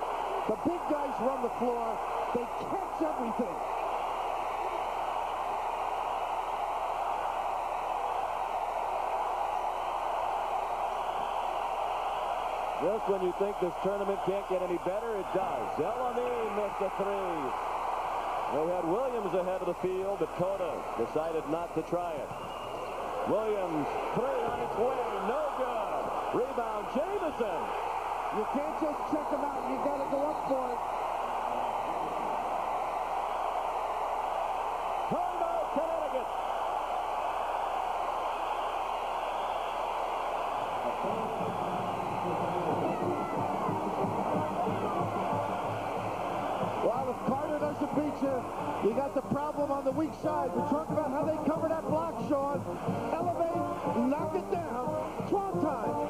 The big guys run the floor. They catch everything. Just when you think this tournament can't get any better, it does. Elamine missed a 3. They had Williams ahead of the field, but Cota decided not to try it. Williams, 3 on its way, no good. Rebound, Jamison. You can't just check him out. You got to go up for it. Timeout, Connecticut. Well, if Carter doesn't beat you, you got the problem on the weak side. We talked about how they cover that block, Sean. Elevate, knock it down. 12 time.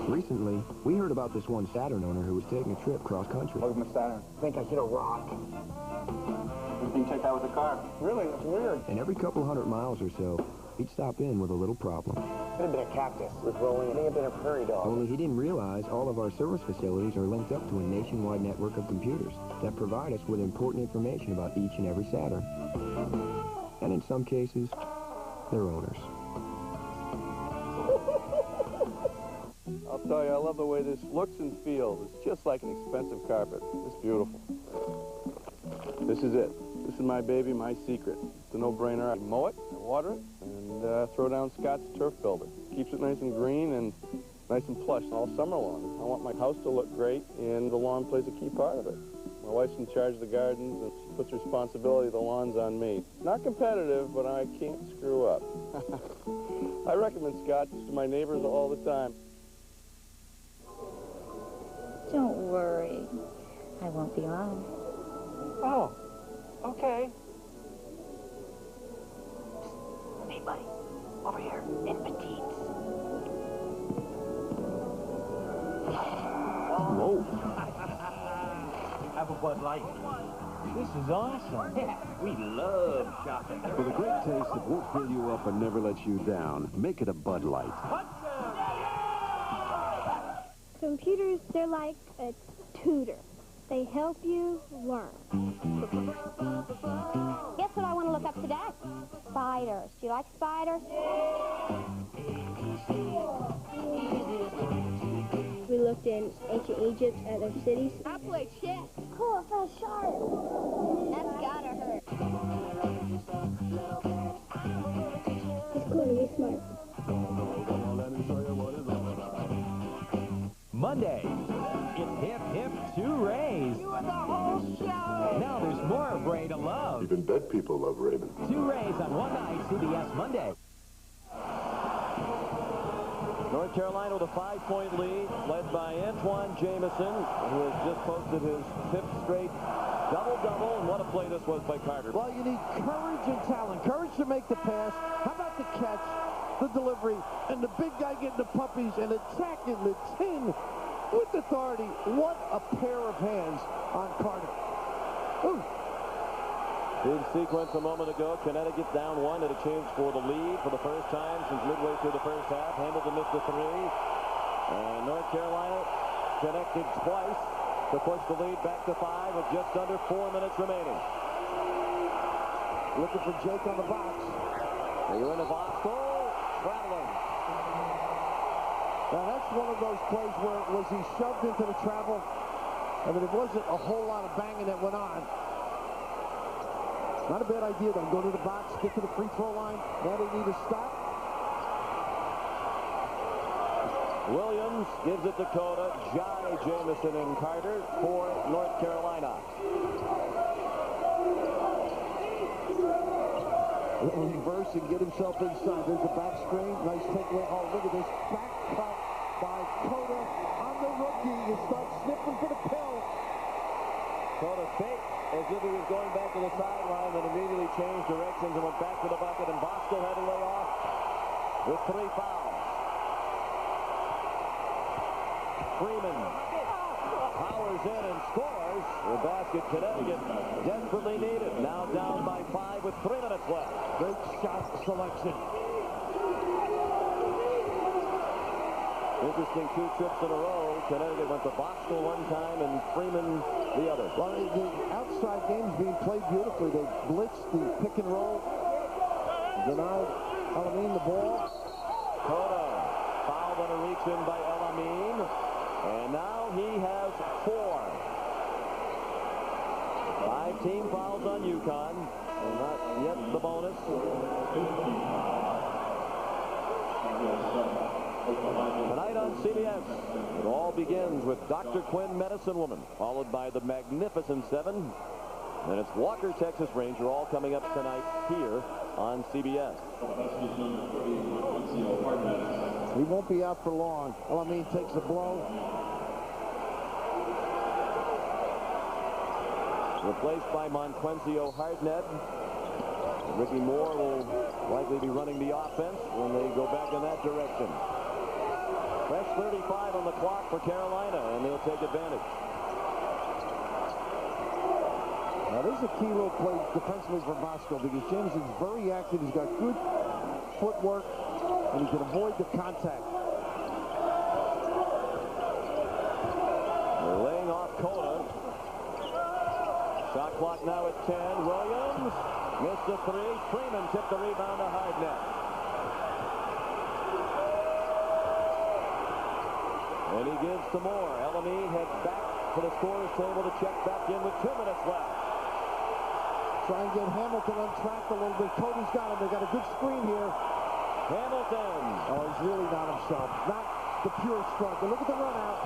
Recently, we heard about this one Saturn owner who was taking a trip cross-country. Look at my Saturn. I think I hit a rock. You can check out with the car. Really? That's weird. And every couple hundred miles or so, he'd stop in with a little problem. Could have been a cactus with rolling. It may have been a prairie dog. Only he didn't realize all of our service facilities are linked up to a nationwide network of computers that provide us with important information about each and every Saturn. And in some cases, their owners. I'll tell you, I love the way this looks and feels. It's just like an expensive carpet. It's beautiful. This is it. This is my baby, my secret. It's a no-brainer. I mow it, I water it, and throw down Scott's Turf Builder. Keeps it nice and green, and nice and plush all summer long. I want my house to look great, and the lawn plays a key part of it. My wife's in charge of the gardens, and she puts responsibility of the lawns on me. Not competitive, but I can't screw up. I recommend Scotch to my neighbors all the time. Don't worry. I won't be long. Oh, okay. Hey, buddy. Over here. In petites. Whoa. Have a Bud Light. This is awesome. We love shopping. For the great taste that won't fill you up and never let you down, make it a Bud Light. Computers, they're like a tutor. They help you learn. Guess what I want to look up today? Spiders. Do you like spiders? We looked in ancient Egypt at their cities. I play chess. Cool, I found a shark. That's gotta hurt. It's cool to be smart. Monday, it's hip, hip, 2 Rays. You were the whole show. Now there's more Ray to love. Even dead people love Raven. 2 Rays on one night, CBS Monday. North Carolina with a 5-point lead, led by Antoine Jamison, who has just posted his 5th straight double-double. And what a play this was by Carter. Well, you need courage and talent. Courage to make the pass. How about the catch, the delivery, and the big guy getting the puppies and attacking the tin with authority. What a pair of hands on Carter. Ooh. Big sequence a moment ago. Connecticut down 1 at a change for the lead for the first time since midway through the first half. Hamilton missed the 3. And North Carolina connected twice to push the lead back to 5 with just under 4 minutes remaining. Looking for Jake on the box. They are in the box. Goal. Traveling. Now that's one of those plays where was he shoved into the travel? I mean, it wasn't a whole lot of banging that went on. Not a bad idea, though. Go to the box, get to the free throw line. Now they need to stop. Williams gives it to Dakota. Jai, Jamison, and Carter for North Carolina. Reverse and get himself inside. There's a back screen. Nice takeaway. Oh, look at this. Back cut by Coda on the rookie. You start sniffing for the pill. Coda fake as if he was going back to the sideline, then immediately changed directions and went back to the bucket, and Bosco had to lay off with 3 fouls. Freeman powers in and scores. The basket Connecticut desperately needed. Now down by 5 with 3 minutes left. Great shot selection. Interesting 2 trips in a row. Connecticut went to Bosco one time and Freeman the other. Well, the outside game's being played beautifully. They blitzed the pick and roll. Denied Elamine the ball. Coda fouled on a reach in by Elamine. And now he has 4. 5 team fouls on UConn. And not yet the bonus. Tonight on CBS, it all begins with Dr. Quinn, Medicine Woman, followed by the Magnificent 7. And it's Walker, Texas Ranger, all coming up tonight here on CBS. He won't be out for long. Elamine takes a blow. Replaced by Monquencio Hardnett. Ricky Moore will likely be running the offense when they go back in that direction. Fresh 35 on the clock for Carolina, and they'll take advantage. Now, this is a key little play defensively for Bosco because Jameson's very active. He's got good footwork, and he can avoid the contact. They're laying off Coda. Shot clock now at 10. Williams missed the 3. Freeman tipped the rebound to Hardnett. And he gives to Moore. Elamine heads back to the scorer's table to check back in with 2 minutes left. Try and get Hamilton on track a little bit. Cody's got him. They got a good screen here. Hamilton. Oh, he's really not himself. the pure struggle. Look at the run out.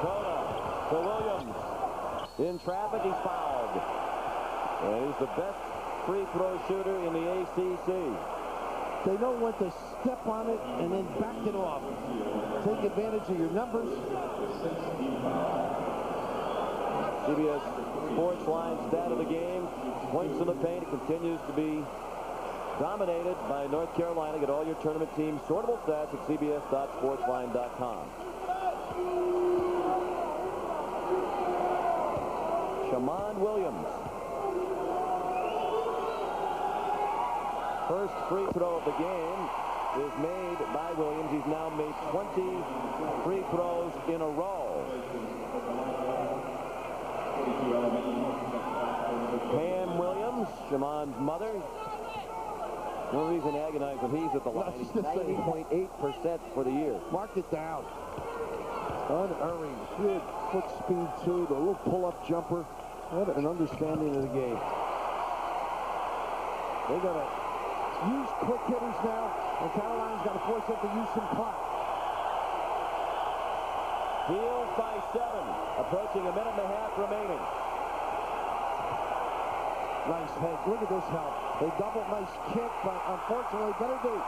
Coda to Williams. In traffic, he's fouled. And he's the best free throw shooter in the ACC. They know when to step on it and then back it off. Take advantage of your numbers. CBS Sports Line stat of the game. Points in the paint. It continues to be dominated by North Carolina. Get all your tournament team sortable stats at cbs.sportsline.com. Shammond Williams. First free throw of the game is made by Williams. He's now made 20 free throws in a row. Pam Williams, Shammond's mother. No reason to agonize when he's at the line. He's 90.8% for the year. Mark it down. Unerring. Good foot speed, too. The little pull-up jumper. What an understanding of the game. They got to use quick hitters now, and Carolina's got to force them to use some clock. Heels by 7. Approaching a minute and a half remaining. Nice head. Look at this help. They double nice kick, but unfortunately better do.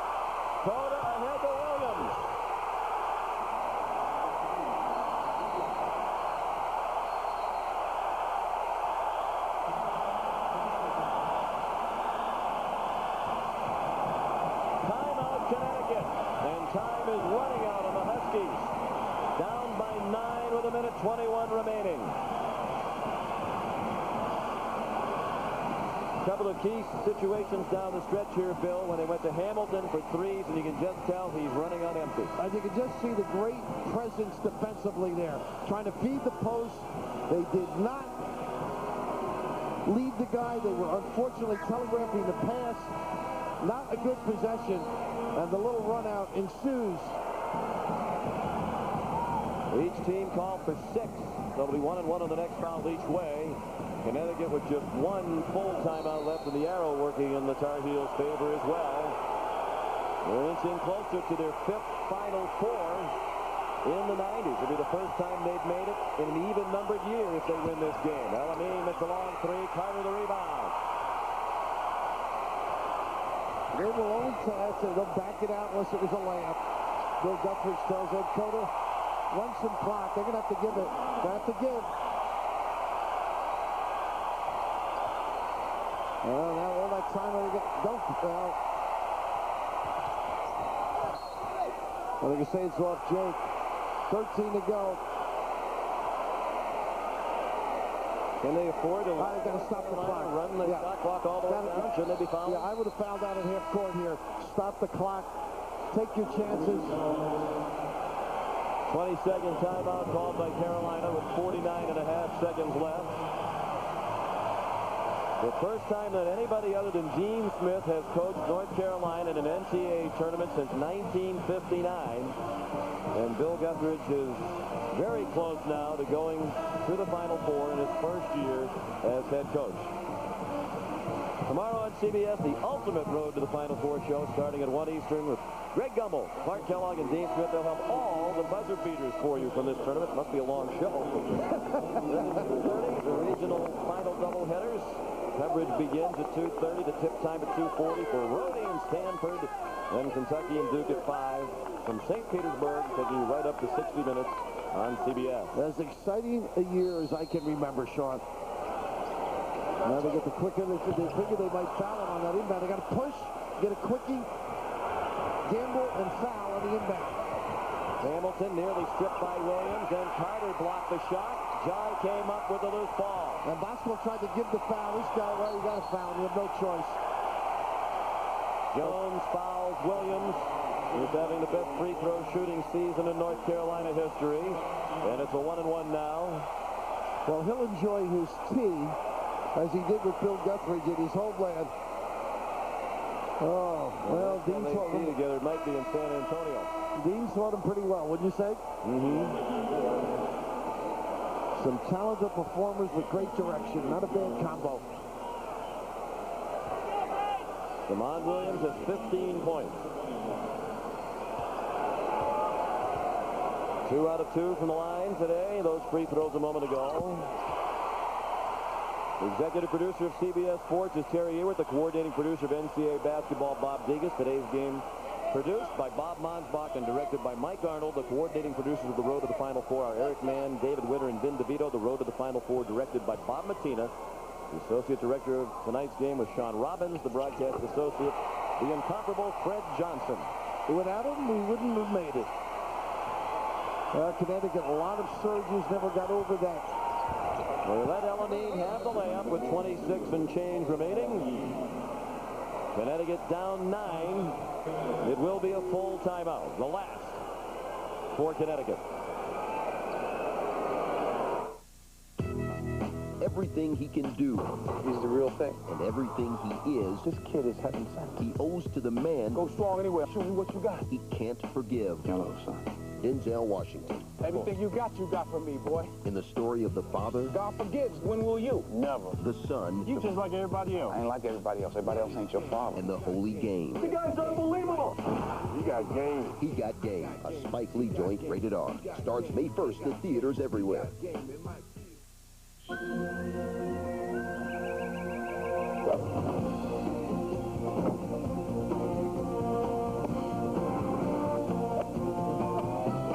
Coda ahead to Williams. Timeout Connecticut. And time is running out on the Huskies. Down by 9 with a minute 21 remaining. A couple of key situations down the stretch here, Bill, when they went to Hamilton for threes, and you can just tell he's running on empty. As you can just see the great presence defensively there. Trying to feed the post. They did not lead the guy. They were unfortunately telegraphing the pass. Not a good possession. And the little run out ensues. Each team called for 6. They'll be 1-1 on the next foul each way. Connecticut with just one full timeout left, and the arrow working in the Tar Heels' favor as well. They're inching closer to their 5th Final Four in the 90s. It'll be the first time they've made it in an even-numbered year if they win this game. Elamine makes a long 3. Carter the rebound. They will only pass, and they'll back it out unless it was a layup. Bill Guthridge tells Ed Coda, run some clock. They're going to have to give it. They have to give. Well, now all that time they get. Don't. Well, they can say it's off Jake. 13 to go. Can they afford to They've got to stop the clock. Run the shot clock all the way down? Shouldn't they be fouled? Yeah, I would have fouled out at half court here. Stop the clock. Take your chances. 20-second timeout called by Carolina with 49.5 seconds left. The first time that anybody other than Gene Smith has coached North Carolina in an NCAA tournament since 1959. And Bill Guthridge is very close now to going to the Final Four in his first year as head coach. Tomorrow on CBS, the ultimate road to the Final Four show starting at 1 Eastern with Greg Gumbel, Clark Kellogg, and Dean Smith. They'll have all the buzzer beaters for you from this tournament. Must be a long show. 2:30, the regional final doubleheaders. Coverage begins at 2:30. The tip time at 2:40 for Rhode and Stanford. Then Kentucky and Duke at 5. From St. Petersburg, taking you right up to 60 minutes on CBS. As exciting a year as I can remember, Sean. Now they get the quicker. They figure they might foul him on that inbound. They got to push, get a quickie, gamble, and foul on the inbound. Hamilton nearly stripped by Williams, and Carter blocked the shot. Jai came up with a loose ball. And Bosco tried to give the foul. This guy, well, you got to foul him. You have no choice. Jones fouls Williams. He's having the best free throw shooting season in North Carolina history. And it's a 1-1 now. Well, he'll enjoy his tea, as he did with Bill Guthridge in his homeland. Oh, well, Dean taught him together. It might be in San Antonio. Dean taught him pretty well, wouldn't you say? Some talented performers with great direction. Not a bad combo. Shammond Williams has 15 points. 2 out of 2 from the line today. Those free throws a moment ago. The executive producer of CBS Sports is Terry Ewert. The coordinating producer of NCAA basketball, Bob Degas. Today's game produced by Bob Monsbach and directed by Mike Arnold. The coordinating producers of the Road to the Final Four are Eric Mann, David Winter, and Vin DeVito. The Road to the Final Four directed by Bob Mattina. The associate director of tonight's game was Sean Robbins. The broadcast associate, the incomparable Fred Johnson. Without him, we wouldn't have made it. Connecticut, a lot of surges, never got over that. They let Elamine have the layup with 26 and change remaining. Connecticut down 9. It will be a full timeout, the last for Connecticut. Everything he can do. He's the real thing. And everything he is. This kid is heaven sent. He owes to the man. Go strong anywhere. Show me what you got. He can't forgive. Hello, son. Denzel Washington. Everything you got from me, boy. In the story of the father. God forgives. When will you? Never. The son. You just like everybody else. I ain't like everybody else. Everybody else ain't your father. And the holy game. You guys are unbelievable. He got game. He got game. A Spike Lee joint rated R. Starts May 1st in theaters everywhere.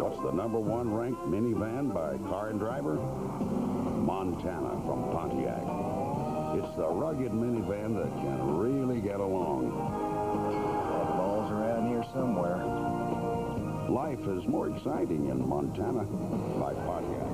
What's the #1 ranked minivan by car and driver? Montana from Pontiac. It's the rugged minivan that can really get along. That ball's around here somewhere. Life is more exciting in Montana by Pontiac.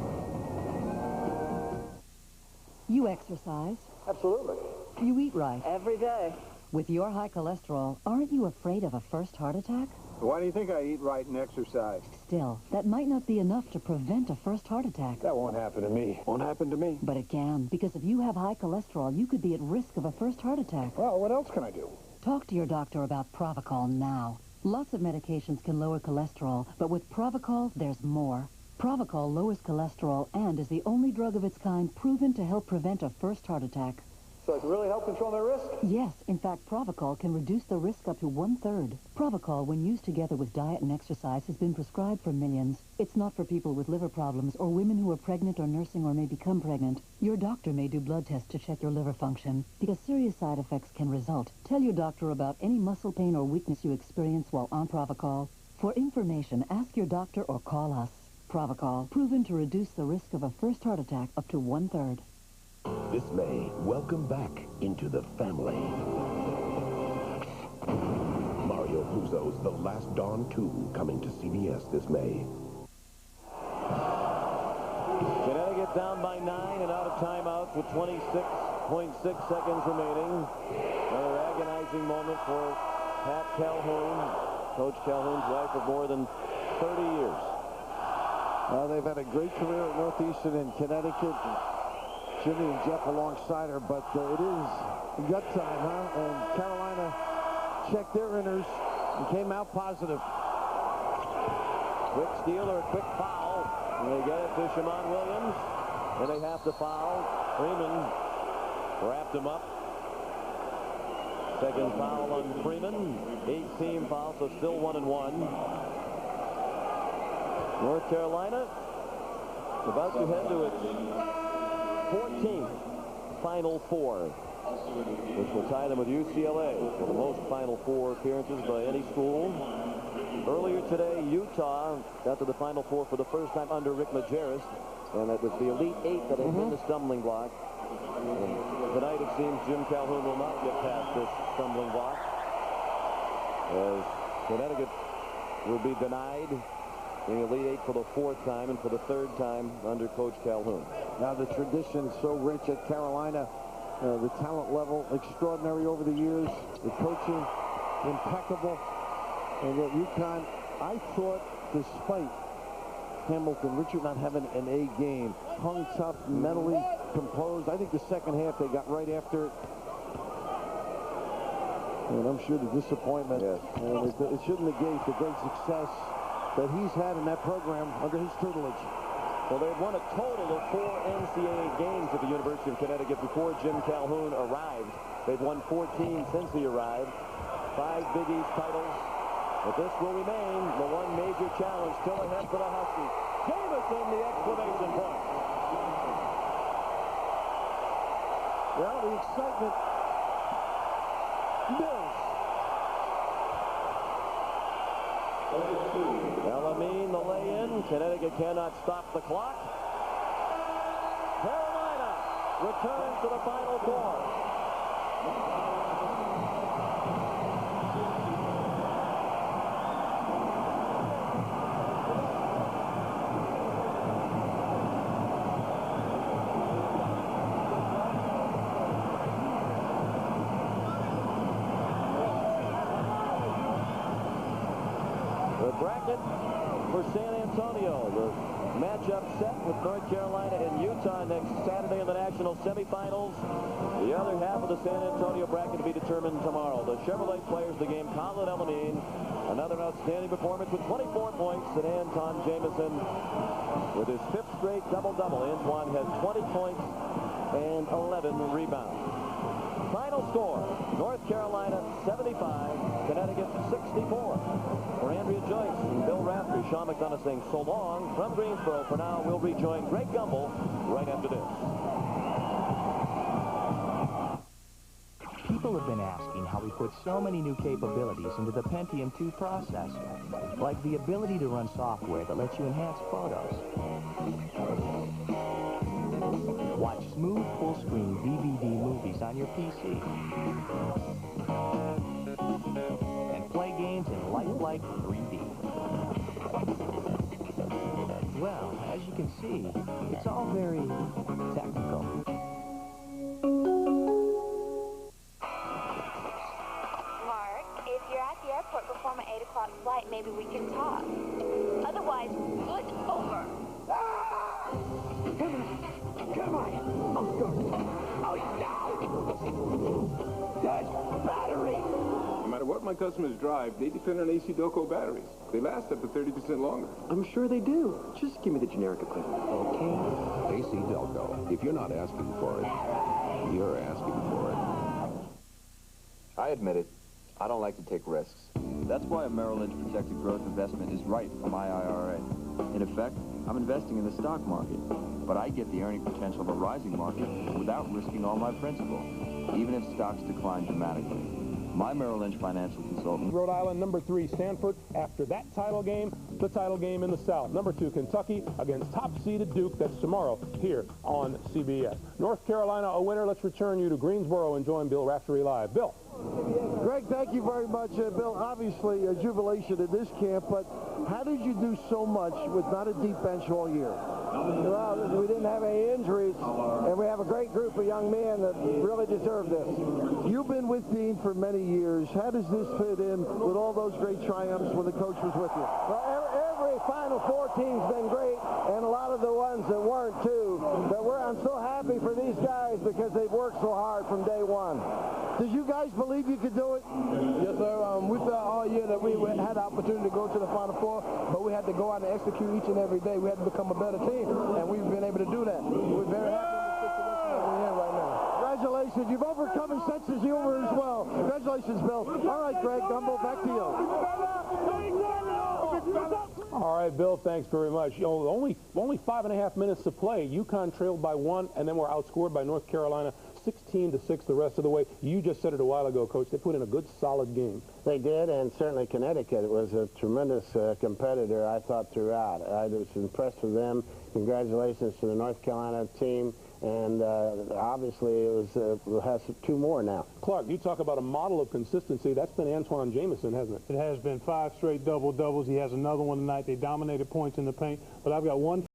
You exercise. Absolutely. You eat right. Every day. With your high cholesterol, aren't you afraid of a first heart attack? Why do you think I eat right and exercise? Still, that might not be enough to prevent a first heart attack. That won't happen to me. Won't happen to me. But it can, because if you have high cholesterol, you could be at risk of a first heart attack. Well, what else can I do? Talk to your doctor about Provocol now. Lots of medications can lower cholesterol, but with Provocol, there's more. Provocol lowers cholesterol and is the only drug of its kind proven to help prevent a first heart attack. So it can really help control their risk? Yes, in fact, Provocol can reduce the risk up to 1/3. Provocol, when used together with diet and exercise, has been prescribed for millions. It's not for people with liver problems or women who are pregnant or nursing or may become pregnant. Your doctor may do blood tests to check your liver function, because serious side effects can result. Tell your doctor about any muscle pain or weakness you experience while on Provocol. For information, ask your doctor or call us. Provocol, proven to reduce the risk of a first heart attack up to 1/3. This May, welcome back into the family. Mario Puzo's The Last Dawn 2, coming to CBS this May. Connecticut down by 9 and out of timeouts with 26.6 seconds remaining. Another agonizing moment for Pat Calhoun, Coach Calhoun's wife of more than 30 years. Well, they've had a great career at Northeastern in Connecticut. Jimmy and Jeff alongside her, but it is gut time, huh? And Carolina checked their inners and came out positive. Quick steal or a quick foul. And they get it to Shammond Williams. And they have to foul. Freeman wrapped him up. Second foul on Freeman. 8-team foul, so still 1-1. North Carolina about to head to its 14th Final Four, which will tie them with UCLA for the most Final Four appearances by any school. Earlier today, Utah got to the Final Four for the first time under Rick Majerus, and that was the Elite Eight that had been the stumbling block. And tonight, it seems Jim Calhoun will not get past this stumbling block, as Connecticut will be denied in the Elite Eight for the 4th time and for the 3rd time under Coach Calhoun. Now the tradition so rich at Carolina, the talent level extraordinary over the years, the coaching impeccable, and at UConn, I thought, despite Hamilton, Richard not having an A game, hung tough, mentally composed. I think the second half they got right after it. And I'm sure the disappointment, and it shouldn't negate the great success that he's had in that program under his tutelage. Well, they've won a total of 4 NCAA games at the University of Connecticut before Jim Calhoun arrived. They've won 14 since he arrived. 5 Big East titles. But this will remain the one major challenge still ahead for the Huskies. Jamison, the exclamation point. Well, the excitement builds. Elamine, the lay-in. Connecticut cannot stop the clock. Carolina returns to the Final Four. The bracket for San Antonio. The matchup set with North Carolina and Utah next Saturday in the national semifinals. The other half of the San Antonio bracket to be determined tomorrow. The Chevrolet players of the game, Colin Elamine, another outstanding performance with 24 points, and Anton Jamison with his 5th straight double-double. Antoine has 20 points and 11 rebounds. Final score, North Carolina 75, Connecticut 64. For Andrea Joyce and Bill Raftery, Sean McDonough saying so long from Greensboro. For now, we'll rejoin Greg Gumbel right after this. People have been asking how we put so many new capabilities into the Pentium 2 processor, like the ability to run software that lets you enhance photos, watch smooth full-screen DVD movies on your PC, and play games in lifelike 3D. Well, as you can see, it's all very technical. Mark, if you're at the airport before my 8 o'clock flight, maybe we can talk. Otherwise, good over. Come on. Oh, good. Oh, no. That's battery. No matter what my customers drive, they depend on AC Doco batteries. They last up to 30% longer. I'm sure they do. Just give me the generic equivalent, okay? AC Delco. If you're not asking for it, you're asking for it. I admit it. I don't like to take risks. That's why a Merrill Lynch Protected Growth investment is right for my IRA. In effect, I'm investing in the stock market, but I get the earning potential of a rising market without risking all my principal, even if stocks decline dramatically. My Merrill Lynch financial consultant. Rhode Island, number 3, Stanford. After that title game, the title game in the South. Number 2, Kentucky against top-seeded Duke. That's tomorrow here on CBS. North Carolina, a winner. Let's return you to Greensboro and join Bill Raftery live. Bill. Greg, thank you very much. Bill, obviously a jubilation in this camp, but how did you do so much with not a deep bench all year? Well, we didn't have any injuries, and we have a great group of young men that really deserve this. You've been with Dean for many years. How does this fit in with all those great triumphs when the coach was with you? Well, every Final Four team's been great, and a lot of the ones that weren't, too. But I'm so happy for these guys because they've worked so hard from day one. Did you guys believe you could do it? Yes, sir. We thought all year that we had the opportunity to go to the Final Four, but we had to go out and execute each and every day. We had to become a better team, and we've been able to do that. We're very happy with the situation that we're in right now. Congratulations. You've overcome a sense of humor as well. Congratulations, Bill. All right, Greg, Gumbel, back to you. All right, Bill, thanks very much. You know, only 5.5 minutes to play. UConn trailed by 1, and then were outscored by North Carolina 16-6 the rest of the way. You just said it a while ago, Coach. They put in a good, solid game. They did, and certainly Connecticut was a tremendous competitor, I thought, throughout. I was impressed with them. Congratulations to the North Carolina team. And obviously, it has 2 more now. Clark, you talk about a model of consistency. That's been Antoine Jamison, hasn't it? It has been 5 straight double-doubles. He has another one tonight. They dominated points in the paint. But I've got one